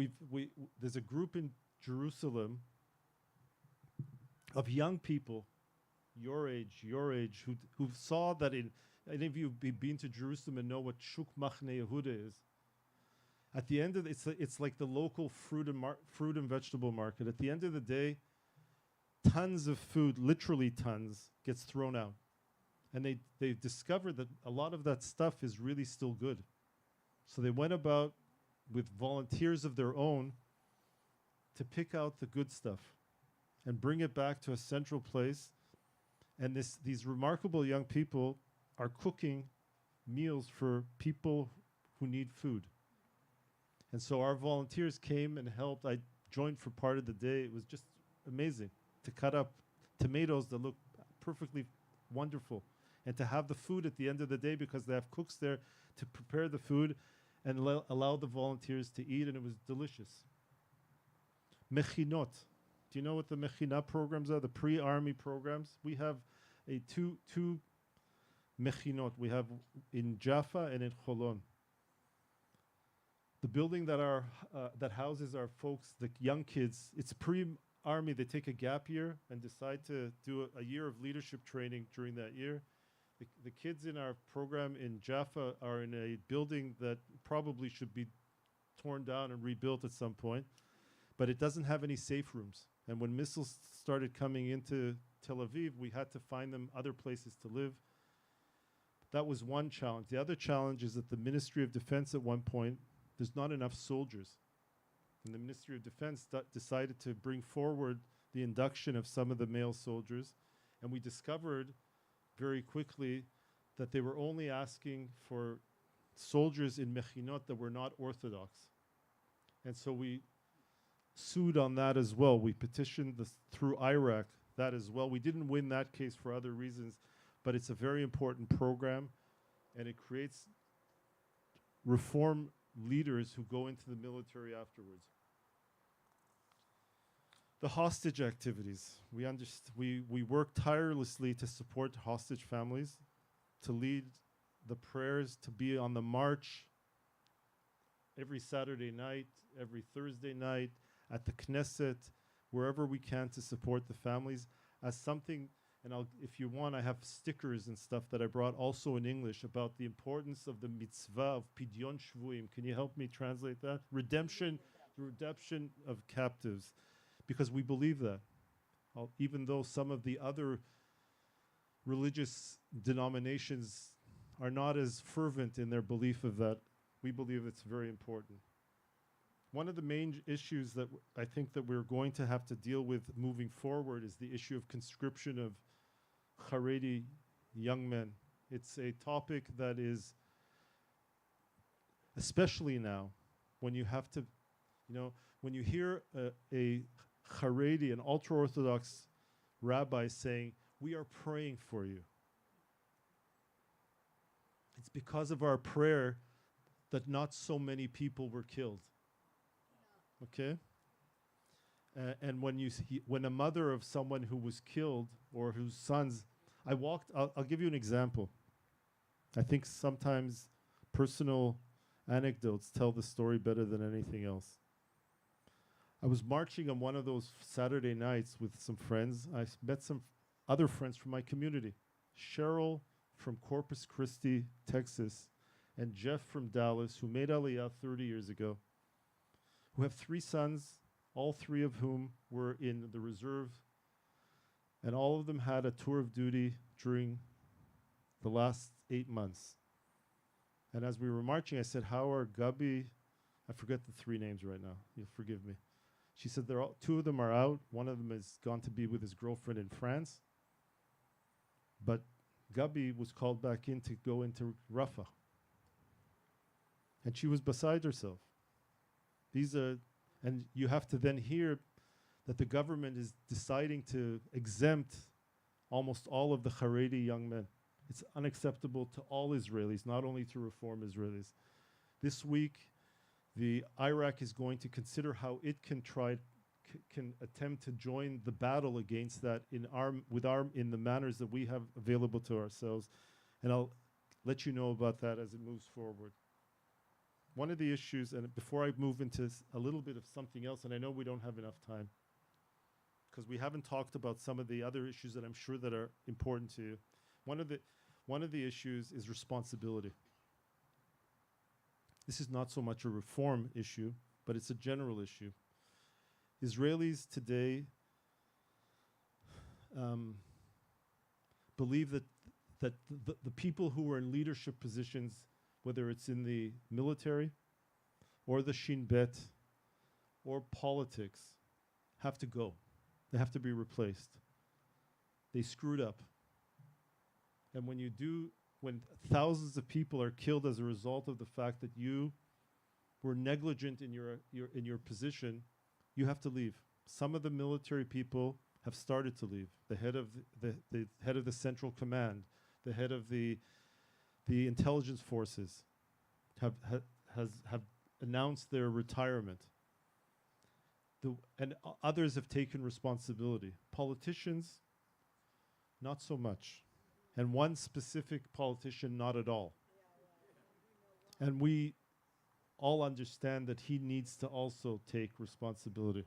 there's a group in Jerusalem of young people, your age, who saw that any of you have been to Jerusalem and know what Shuk Machne Yehuda is. At the end of it's like the local fruit and vegetable market. At the end of the day, tons of food, literally tons, gets thrown out. And they discovered that a lot of that stuff is really still good. So they went about with volunteers of their own to pick out the good stuff and bring it back to a central place. And these remarkable young people are cooking meals for people who need food. And so our volunteers came and helped. I joined for part of the day. It was just amazing to cut up tomatoes that look perfectly wonderful and to have the food at the end of the day because they have cooks there to prepare the food and allow the volunteers to eat, and it was delicious. Mechinot. Do you know what the Mechinah programs are? The pre-army programs? We have two Mechinot. We have in Jaffa and in Cholon. The building that houses our folks, the young kids, it's pre-army. They take a gap year and decide to do a year of leadership training during that year. The kids in our program in Jaffa are in a building that probably should be torn down and rebuilt at some point, but it doesn't have any safe rooms. And when missiles started coming into Tel Aviv, we had to find them other places to live. That was one challenge. The other challenge is that the Ministry of Defense at one point, there's not enough soldiers. And the Ministry of Defense decided to bring forward the induction of some of the male soldiers. And we discovered very quickly that they were only asking for soldiers in Mechinot that were not Orthodox. And so we sued on that as well. We petitioned through Iraq that as well. We didn't win that case for other reasons, but it's a very important program, and it creates reform leaders who go into the military afterwards. The hostage activities. We work tirelessly to support hostage families, to lead the prayers, to be on the march every Saturday night, every Thursday night, at the Knesset, wherever we can to support the families as something. And if you want, I have stickers and stuff that I brought also in English about the importance of the mitzvah of Pidyon Shvuim. Can you help me translate that? Redemption, the redemption of captives. Because we believe that. Even though some of the other religious denominations are not as fervent in their belief of that, we believe it's very important. One of the main issues that I think that we're going to have to deal with moving forward is the issue of conscription of Haredi young men. It's a topic that is, especially now, when you have to, when you hear a Haredi, an ultra-Orthodox rabbi saying, "We are praying for you." It's because of our prayer that not so many people were killed. Okay? And when a mother of someone who was killed or whose sons, I'll give you an example. I think sometimes personal anecdotes tell the story better than anything else. I was marching on one of those Saturday nights with some friends. I met some other friends from my community. Cheryl from Corpus Christi, Texas, and Jeff from Dallas, who made Aliyah 30 years ago, who have 3 sons, all 3 of whom were in the reserve, and all of them had a tour of duty during the last 8 months. And as we were marching, I said, "How are Gabi?" I forget the 3 names right now. You'll forgive me. She said, 2 of them are out. One of them has gone to be with his girlfriend in France. But Gabi was called back in to go into Rafah. And she was beside herself. And you have to then hear that the government is deciding to exempt almost all of the Haredi young men. It's unacceptable to all Israelis, not only to Reform Israelis. This week, the Iraq is going to consider how it can can attempt to join the battle against that in the manners that we have available to ourselves. And I'll let you know about that as it moves forward. One of the issues, and before I move into a little bit of something else, and I know we don't have enough time, because we haven't talked about some of the other issues that I'm sure that are important to you. One of the issues is responsibility. This is not so much a reform issue, but it's a general issue. Israelis today believe that the people who are in leadership positions, whether it's in the military or the Shin Bet or politics, have to go. They have to be replaced. They screwed up. And when thousands of people are killed as a result of the fact that you were negligent in your position, you have to leave. Some of the military people have started to leave. The head of the Central Command, the head of the intelligence forces have announced their retirement. Others have taken responsibility. Politicians, not so much. And one specific politician, not at all. And we all understand that he needs to also take responsibility.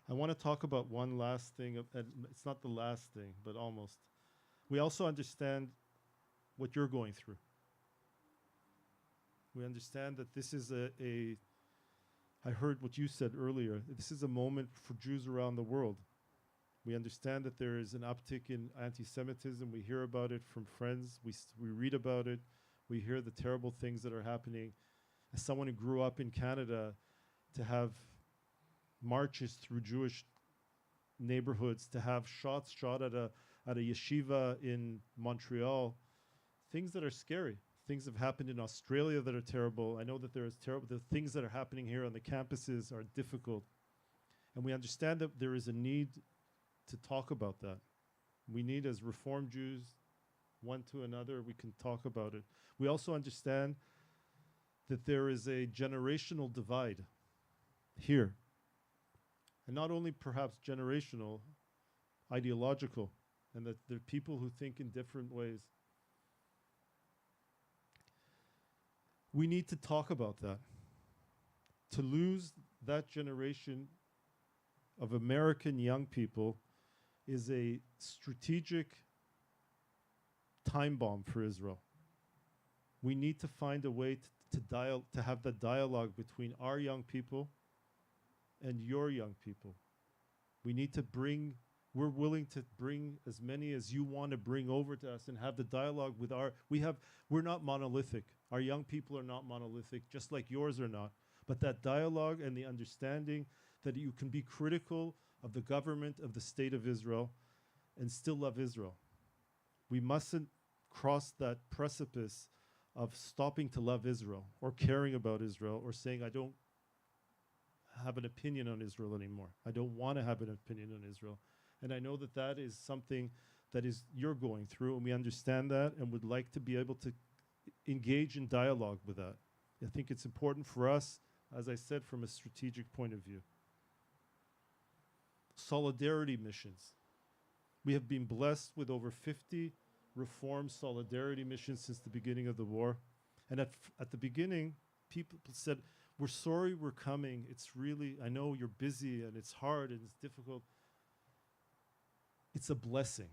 I want to talk about one last thing, and it's not the last thing, but almost. We also understand what you're going through. We understand that this is I heard what you said earlier, this is a moment for Jews around the world. We understand that there is an uptick in anti-Semitism. We hear about it from friends. We read about it. We hear the terrible things that are happening. As someone who grew up in Canada, to have marches through Jewish neighborhoods, to have shots shot at a yeshiva in Montreal, things that are scary. Things have happened in Australia that are terrible. I know that there is terrible. The things that are happening here on the campuses are difficult. And we understand that there is a need to talk about that. We need, as Reform Jews, one to another, we can talk about it. We also understand that there is a generational divide here. And not only perhaps generational, ideological, and that there are people who think in different ways. We need to talk about that. To lose that generation of American young people is a strategic time bomb for Israel. We need to find a way to have the dialogue between our young people and your young people. We need to bring, we're willing to bring as many as you want to bring over to us and have the dialogue with we're not monolithic. Our young people are not monolithic, just like yours are not. But that dialogue and the understanding that you can be critical of the government of the state of Israel and still love Israel. We mustn't cross that precipice of stopping to love Israel or caring about Israel or saying, I don't have an opinion on Israel anymore. I don't want to have an opinion on Israel. And I know that that is something that is you're going through, and we understand that and would like to be able to engage in dialogue with that. I think it's important for us, as I said, from a strategic point of view. Solidarity missions. We have been blessed with over 50 reform solidarity missions since the beginning of the war. And at the beginning, people said, we're sorry we're coming. It's really, I know you're busy and it's hard and it's difficult. It's a blessing.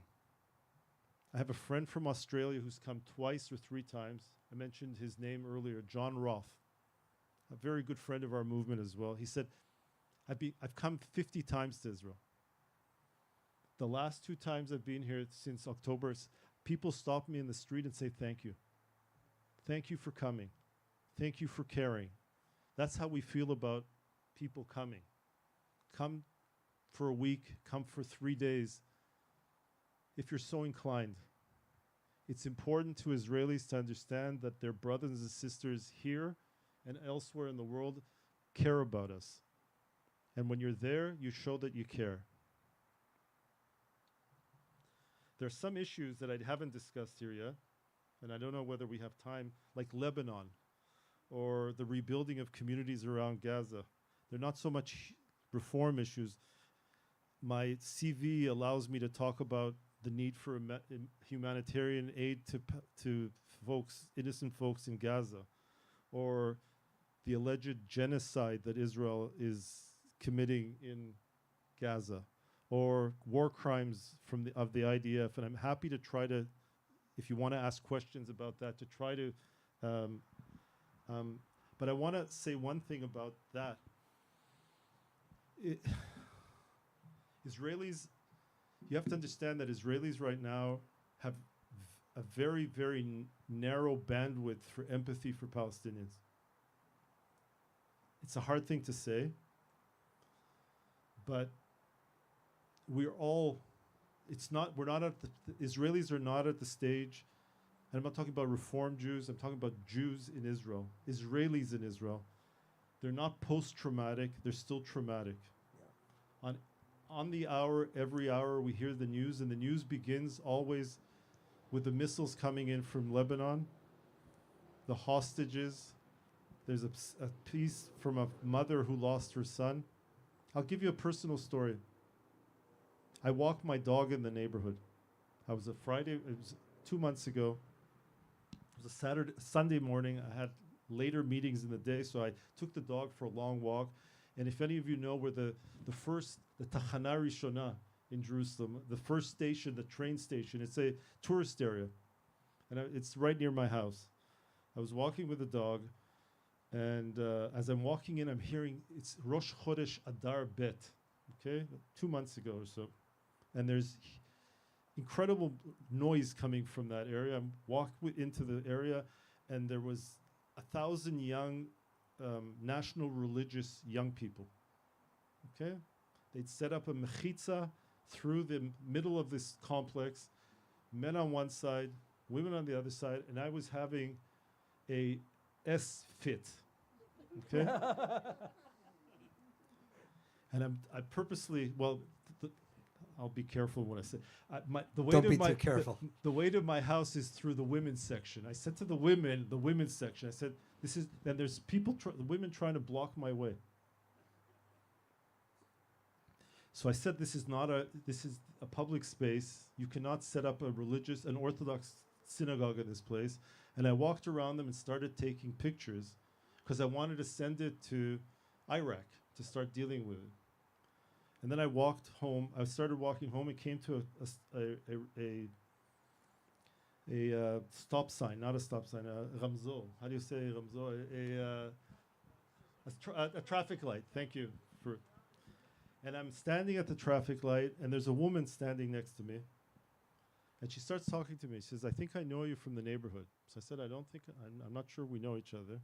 I have a friend from Australia who's come twice or 3 times. I mentioned his name earlier, John Roth, a very good friend of our movement as well. He said, I've come 50 times to Israel. The last 2 times I've been here since October, people stop me in the street and say, thank you. Thank you for coming. Thank you for caring. That's how we feel about people coming. Come for a week, come for 3 days, if you're so inclined. It's important to Israelis to understand that their brothers and sisters here and elsewhere in the world care about us. And when you're there, you show that you care. There are some issues that I haven't discussed here yet, and I don't know whether we have time, like Lebanon or the rebuilding of communities around Gaza. They're not so much reform issues. My CV allows me to talk about the need for humanitarian aid to folks, innocent folks in Gaza, or the alleged genocide that Israel is committing in Gaza, or war crimes of the IDF. And I'm happy to try to, if you want to ask questions about that, to try to, but I want to say one thing about that. Israelis, you have to understand that Israelis right now have a very, very narrow bandwidth for empathy for Palestinians. It's a hard thing to say, but we're not at the Israelis are not at the stage, and I'm not talking about Reform Jews, I'm talking about Jews in Israel, Israelis in Israel. They're not post-traumatic, they're still traumatic. Yeah. On the hour, every hour, we hear the news, and the news begins always with the missiles coming in from Lebanon, the hostages. There's a piece from a mother who lost her son. I'll give you a personal story. I walked my dog in the neighborhood. It was 2 months ago. It was a Sunday morning. I had later meetings in the day, so I took the dog for a long walk. And if any of you know where the Tachana Rishona in Jerusalem, the first station, the train station, it's a tourist area. And it's right near my house. I was walking with the dog, and as I'm walking in, I'm hearing, it's Rosh Chodesh Adar Bet, okay, 2 months ago or so. And there's incredible noise coming from that area. I walked into the area, and there was 1,000 young national religious young people, okay? They'd set up a mechitza through the middle of this complex, men on one side, women on the other side, and I was having a S-fit, okay? And I purposely, well, I'll be careful when I say. Don't be too careful. The way to my house is through the women's section. I said to the women's section, I said, then there's the women trying to block my way. So I said, this is a public space. You cannot set up an Orthodox synagogue in this place. And I walked around them and started taking pictures because I wanted to send it to Iraq to start dealing with it. And then I walked home. I started walking home and came to a stop sign, not a stop sign, a ramzor. How do you say ramzor? A traffic light. Thank you for. And I'm standing at the traffic light, and there's a woman standing next to me. And she starts talking to me. She says, "I think I know you from the neighborhood." So I said, I'm not sure we know each other.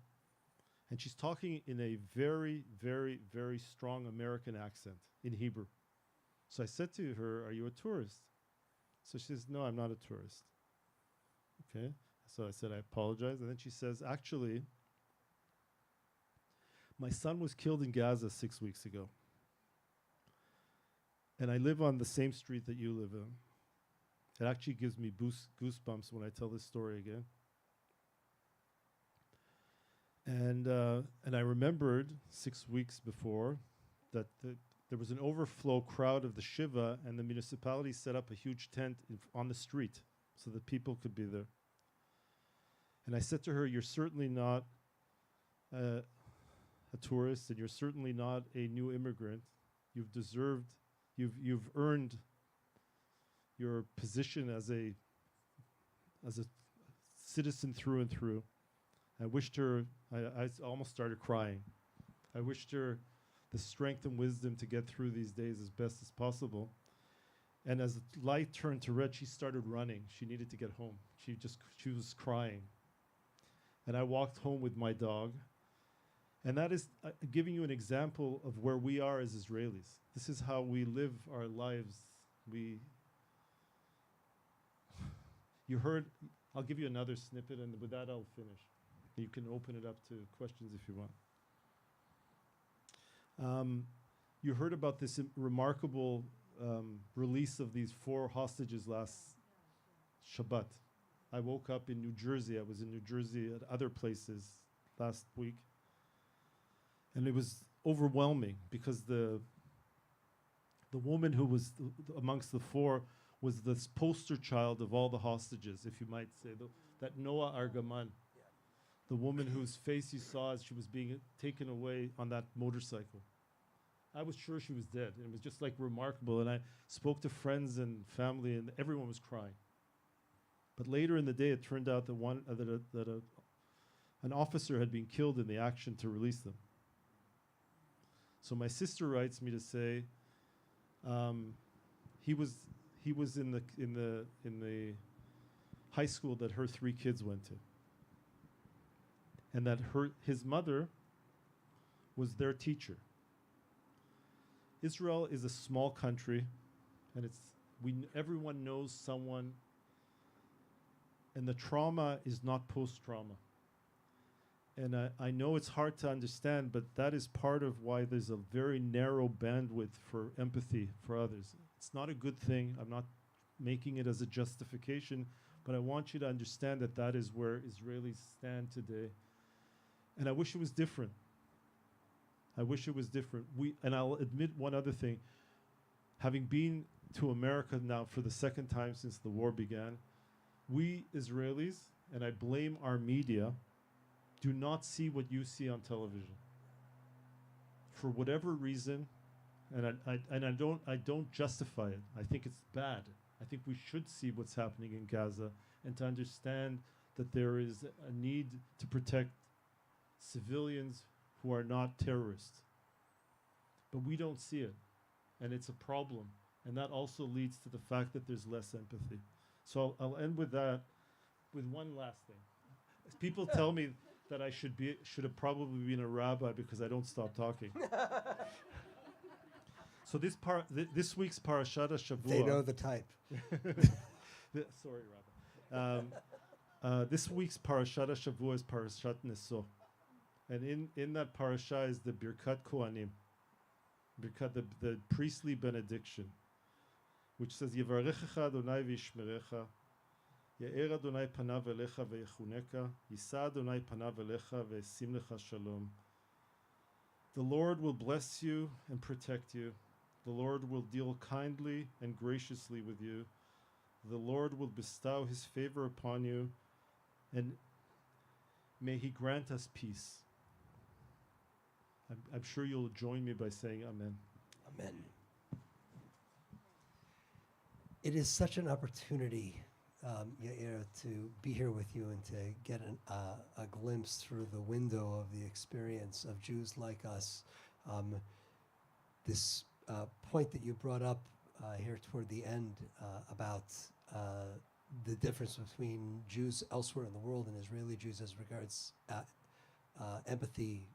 And she's talking in a very, very, very strong American accent in Hebrew. So I said to her, "Are you a tourist?" So she says, "No, I'm not a tourist." Okay. So I said, "I apologize." And then she says, "Actually, my son was killed in Gaza 6 weeks ago. And I live on the same street that you live in. It actually gives me goosebumps when I tell this story again." And I remembered 6 weeks before that there was an overflow crowd of the Shiva, and the municipality set up a huge tent on the street so that people could be there. And I said to her, "You're certainly not a tourist, and you're certainly not a new immigrant. You've earned your position as a citizen through and through." I wished her, I almost started crying. I wished her the strength and wisdom to get through these days as best as possible. And as the light turned to red, she started running. She needed to get home. She was crying. And I walked home with my dog. And that is giving you an example of where we are as Israelis. This is how we live our lives. You heard, I'll give you another snippet, and with that I'll finish. You can open it up to questions if you want. You heard about this remarkable release of these 4 hostages last Shabbat. I woke up in New Jersey. I was in New Jersey at other places last week. And it was overwhelming because the woman who was amongst the 4 was this poster child of all the hostages, if you might say, that Noah Argaman, the woman whose face you saw as she was being taken away on that motorcycle. I was sure she was dead, and it was just like remarkable. And I spoke to friends and family, and everyone was crying. But later in the day, it turned out that an officer had been killed in the action to release them. So my sister writes me to say he was in the high school that her 3 kids went to, and that his mother was their teacher. Israel is a small country, and everyone knows someone, and the trauma is not post-trauma. And I know it's hard to understand, but that is part of why there's a very narrow bandwidth for empathy for others. It's not a good thing. I'm not making it as a justification, but I want you to understand that that is where Israelis stand today. And I wish it was different. I wish it was different. And I'll admit one other thing. Having been to America now for the 2nd time since the war began, we Israelis, and I blame our media, do not see what you see on television. For whatever reason, and I don't justify it. I think it's bad. I think we should see what's happening in Gaza and to understand that there is a need to protect civilians who are not terrorists. But we don't see it, and it's a problem. And that also leads to the fact that there's less empathy. So I'll end with that, with one last thing. People tell me that I should have probably been a rabbi because I don't stop talking. So this week's Parashat Shavua. They know the type. Sorry, Rabbi. This week's Parashat Shavua is Parashat Neso, and in that parasha is the Birkat Kohanim, the priestly benediction, which says Yevarechecha Adonai v'yishmerecha, Ya'er Adonai panav elecha ve'yechuneka, Yisa Adonai panav elecha ve'esim lecha shalom. The Lord will bless you and protect you. The Lord will deal kindly and graciously with you. The Lord will bestow his favor upon you, and may he grant us peace. I'm sure you'll join me by saying amen. Amen. It is such an opportunity, Yair, to be here with you and to get a glimpse through the window of the experience of Jews like us. This point that you brought up here toward the end about the difference between Jews elsewhere in the world and Israeli Jews as regards empathy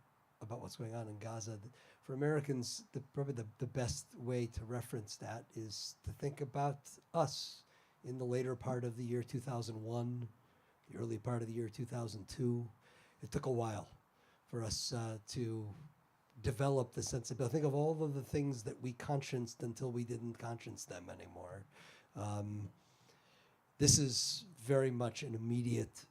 about what's going on in Gaza. For Americans, probably the best way to reference that is to think about us in the later part of the year 2001, the early part of the year 2002. It took a while for us to develop the sensibility. Think of all of the things that we conscienced until we didn't conscience them anymore. This is very much an immediate,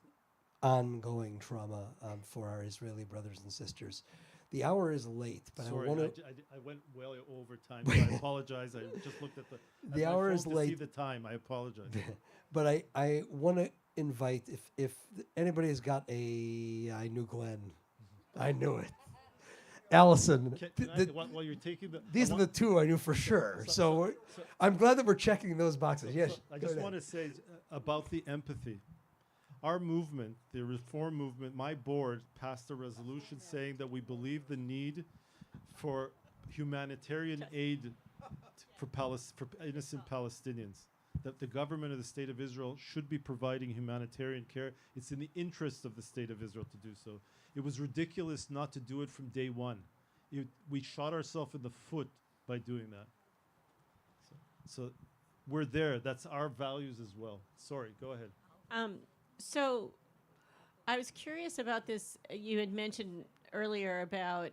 ongoing trauma for our Israeli brothers and sisters. The hour is late, but Sorry, I want to. I went well over time. So I apologize. I just looked at The my hour phone is to late. see the time. I apologize. But I want to invite, if anybody has got I knew Glenn. I knew it. Allison. While you're taking These are the two I knew for sure. So I'm glad that we're checking those boxes. Yes. I just want to say about the empathy. Our movement, the Reform movement, my board passed a resolution saying that we believe the need for humanitarian aid for innocent Palestinians. That the government of the State of Israel should be providing humanitarian care. It's in the interest of the State of Israel to do so. It was ridiculous not to do it from day one. We shot ourselves in the foot by doing that. So we're there. That's our values as well. Sorry, go ahead. So I was curious about this. You had mentioned earlier about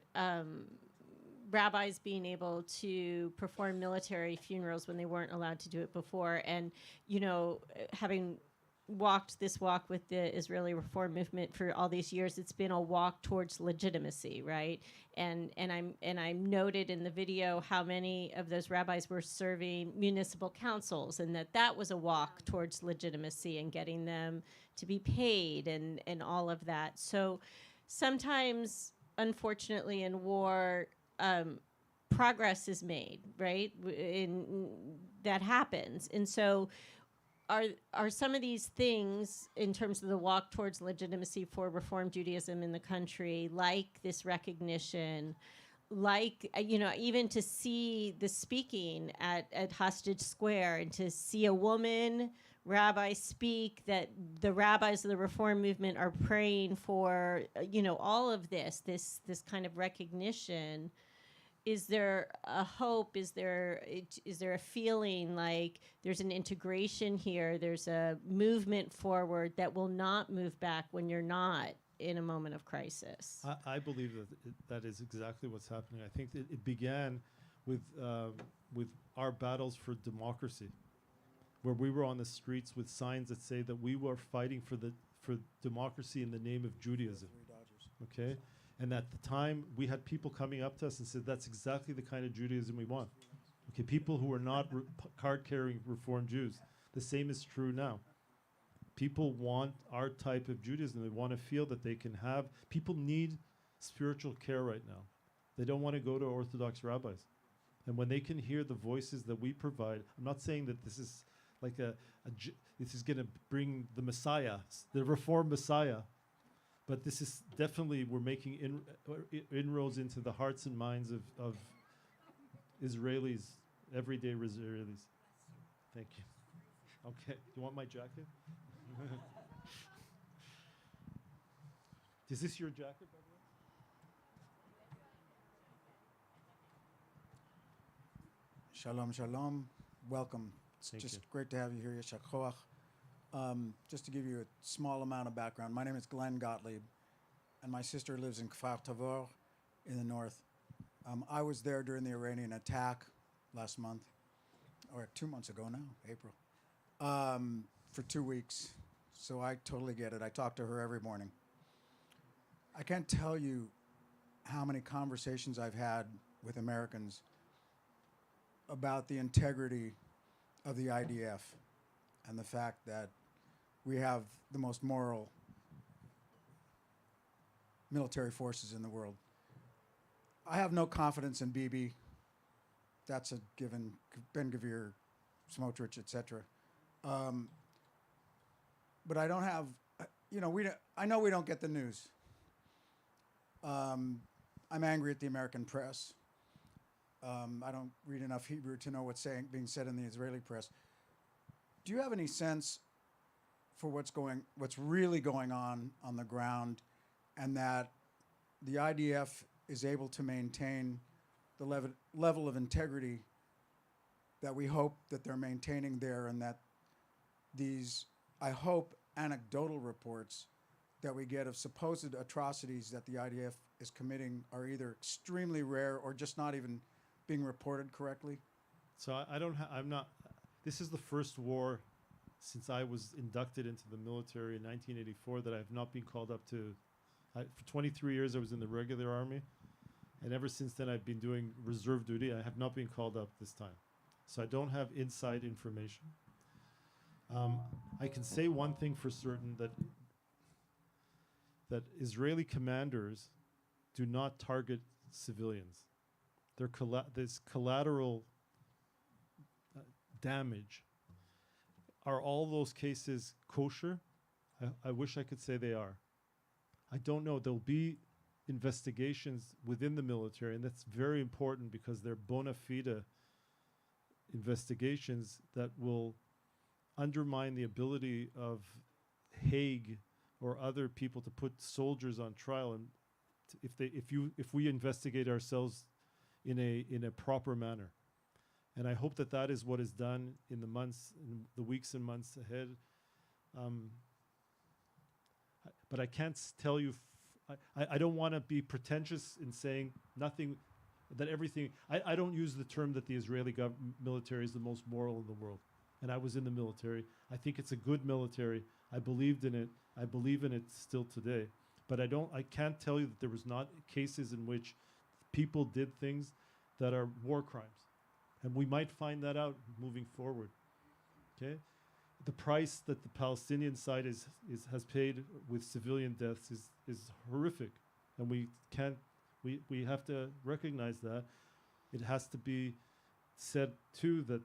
rabbis being able to perform military funerals when they weren't allowed to do it before. And, having walked this walk with the Israeli Reform movement for all these years, it's been a walk towards legitimacy, right? And I'm noted in the video how many of those rabbis were serving municipal councils, and that was a walk towards legitimacy and getting them to be paid and all of that. So sometimes, unfortunately, in war, progress is made, right? That happens. And so are some of these things, in terms of the walk towards legitimacy for Reform Judaism in the country, like this recognition, like, even to see the speaking at Hostage Square and to see a woman rabbi speak, that the rabbis of the Reform movement are praying for, all of this kind of recognition. Is there a hope? Is there a feeling like there's an integration here? There's a movement forward that will not move back when you're not in a moment of crisis. I believe that is exactly what's happening. I think that it began with our battles for democracy, where we were on the streets with signs that say that we were fighting for democracy in the name of Judaism. Okay. And at the time, we had people coming up to us and said, that's exactly the kind of Judaism we want. Okay, people who are not card-carrying Reform Jews. The same is true now. People want our type of Judaism. They want to feel that they can have... People need spiritual care right now. They don't want to go to Orthodox rabbis. And when they can hear the voices that we provide... I'm not saying that this is like this is going to bring the Messiah, the Reform Messiah. But this is definitely, we're making inroads into the hearts and minds of Israelis, everyday Israelis. Thank you. Okay, you want my jacket? Is this your jacket, by the way? Shalom, shalom. Welcome. It's Thank just you. great to have you here, Yeshak Choach. Just to give you a small amount of background, my name is Glenn Gottlieb, and my sister lives in Kfar Tavor in the north. I was there during the Iranian attack last month, or 2 months ago now, April, for 2 weeks. So I totally get it. I talk to her every morning. I can't tell you how many conversations I've had with Americans about the integrity of the IDF and the fact that we have the most moral military forces in the world. I have no confidence in Bibi. That's a given. Ben Gvir, Smotrich, etc. But I don't have, I know we don't get the news. I'm angry at the American press. I don't read enough Hebrew to know what's being said in the Israeli press. Do you have any sense for what's really going on the ground, and that the IDF is able to maintain the level of integrity that we hope that they're maintaining there, and that these, I hope, anecdotal reports that we get of supposed atrocities that the IDF is committing are either extremely rare or just not even being reported correctly? So I'm not, this is the first war since I was inducted into the military in 1984 that I have not been called up to. For 23 years I was in the regular army, and ever since then I've been doing reserve duty. I have not been called up this time. So I don't have inside information. I can say one thing for certain, that Israeli commanders do not target civilians. There's collateral damage. Are all those cases kosher? I wish I could say they are. I don't know. There'll be investigations within the military, and that's very important because they're bona fide investigations that will undermine the ability of Hague or other people to put soldiers on trial, and if we investigate ourselves in a proper manner. And I hope that is what is done in the weeks and months ahead. But I can't tell you. I don't want to be pretentious in saying nothing, that everything. I don't use the term that the Israeli military is the most moral in the world. And I was in the military. I think it's a good military. I believed in it. I believe in it still today. But I can't tell you that there was not cases in which people did things that are war crimes. And we might find that out moving forward. Okay? The price that the Palestinian side has paid with civilian deaths is horrific. And we have to recognize that. It has to be said too that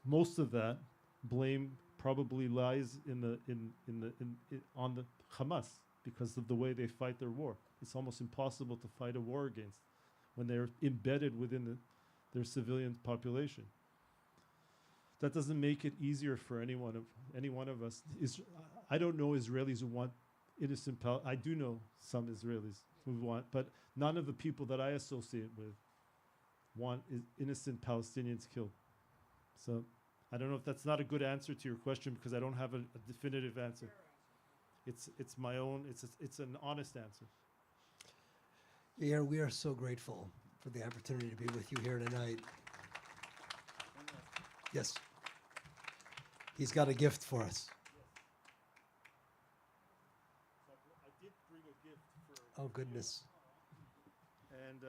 most of that blame probably lies on the Hamas because of the way they fight their war. It's almost impossible to fight a war against when they're embedded within their civilian population. That doesn't make it easier for any one of us. I don't know Israelis who want innocent I do know some Israelis who want, but none of the people that I associate with want innocent Palestinians killed. So I don't know if that's not a good answer to your question, because I don't have a definitive answer. It's my own. It's an honest answer. Yeah, we are so grateful for the opportunity to be with you here tonight. Yes. He's got a gift for us. I did bring a gift for. Oh, goodness. And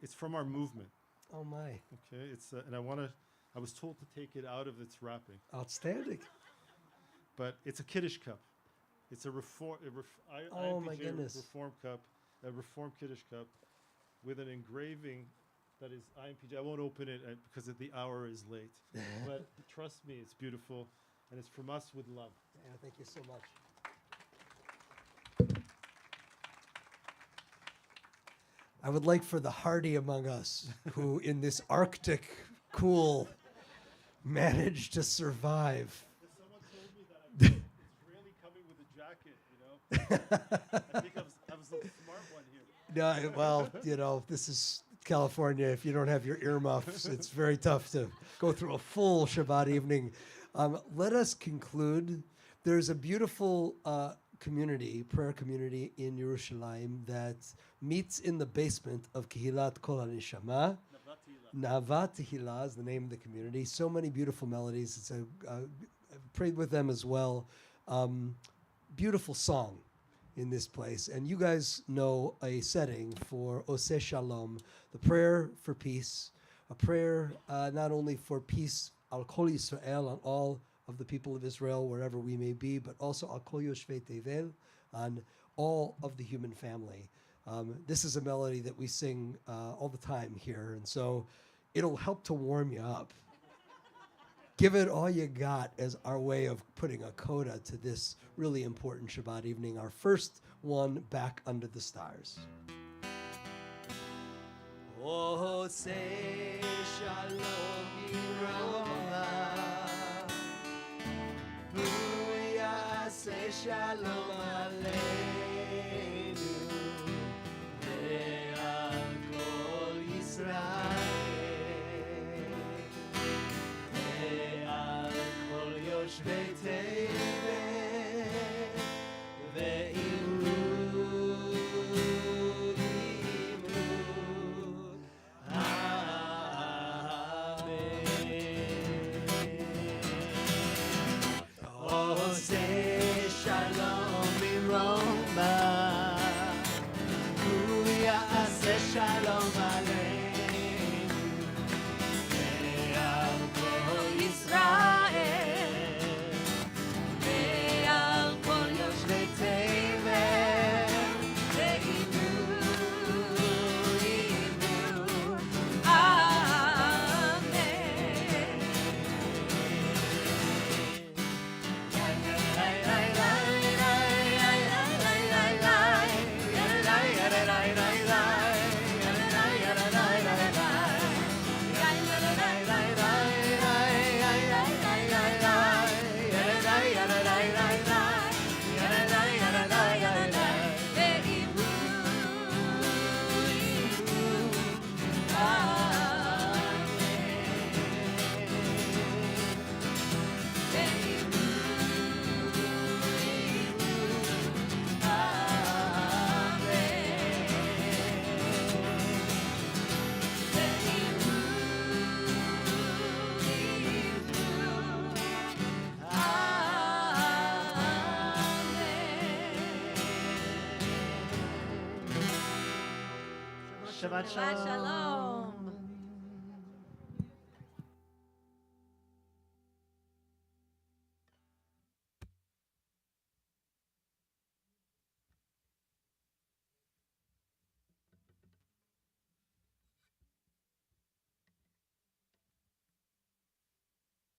it's from our movement. Oh, my. Okay, and I was told to take it out of its wrapping. Outstanding. But it's a Kiddush cup. It's a reform cup, a reform Kiddush cup with an engraving that is IMPG. I won't open it because the hour is late. But trust me, it's beautiful, and it's from us with love. Yeah, thank you so much. I would like for the hardy among us who in this Arctic cool managed to survive. Someone told me that it's really coming with a jacket, I think I was the smart one here. No, well, this is California. If you don't have your earmuffs, it's very tough to go through a full Shabbat evening. Let us conclude. There's a beautiful prayer community in Yerushalayim that meets in the basement of Kehilat Kol HaNeshama. Navat Tehillah is the name of the community. So many beautiful melodies. I've prayed with them as well. Beautiful song in this place. And you guys know a setting for Oseh Shalom, the prayer for peace, a prayer not only for peace al kol Yisrael, on all of the people of Israel, wherever we may be, but also al kol yoshvei tevel, on all of the human family. This is a melody that we sing all the time here, and so it'll help to warm you up. Give it all you got as our way of putting a coda to this really important Shabbat evening, our first one, Back Under the Stars. Oh, say shalom Roma, Booyah, say shalom aleinu, ve'al kol Yisrael, ve'al kol yoshvei tevel, ve'imru say shalom Roma, Booyah, say shalom aleinu, ve'al kol Yisrael, ve'al kol yoshvei tevel, ve'imru, Shabbat shalom.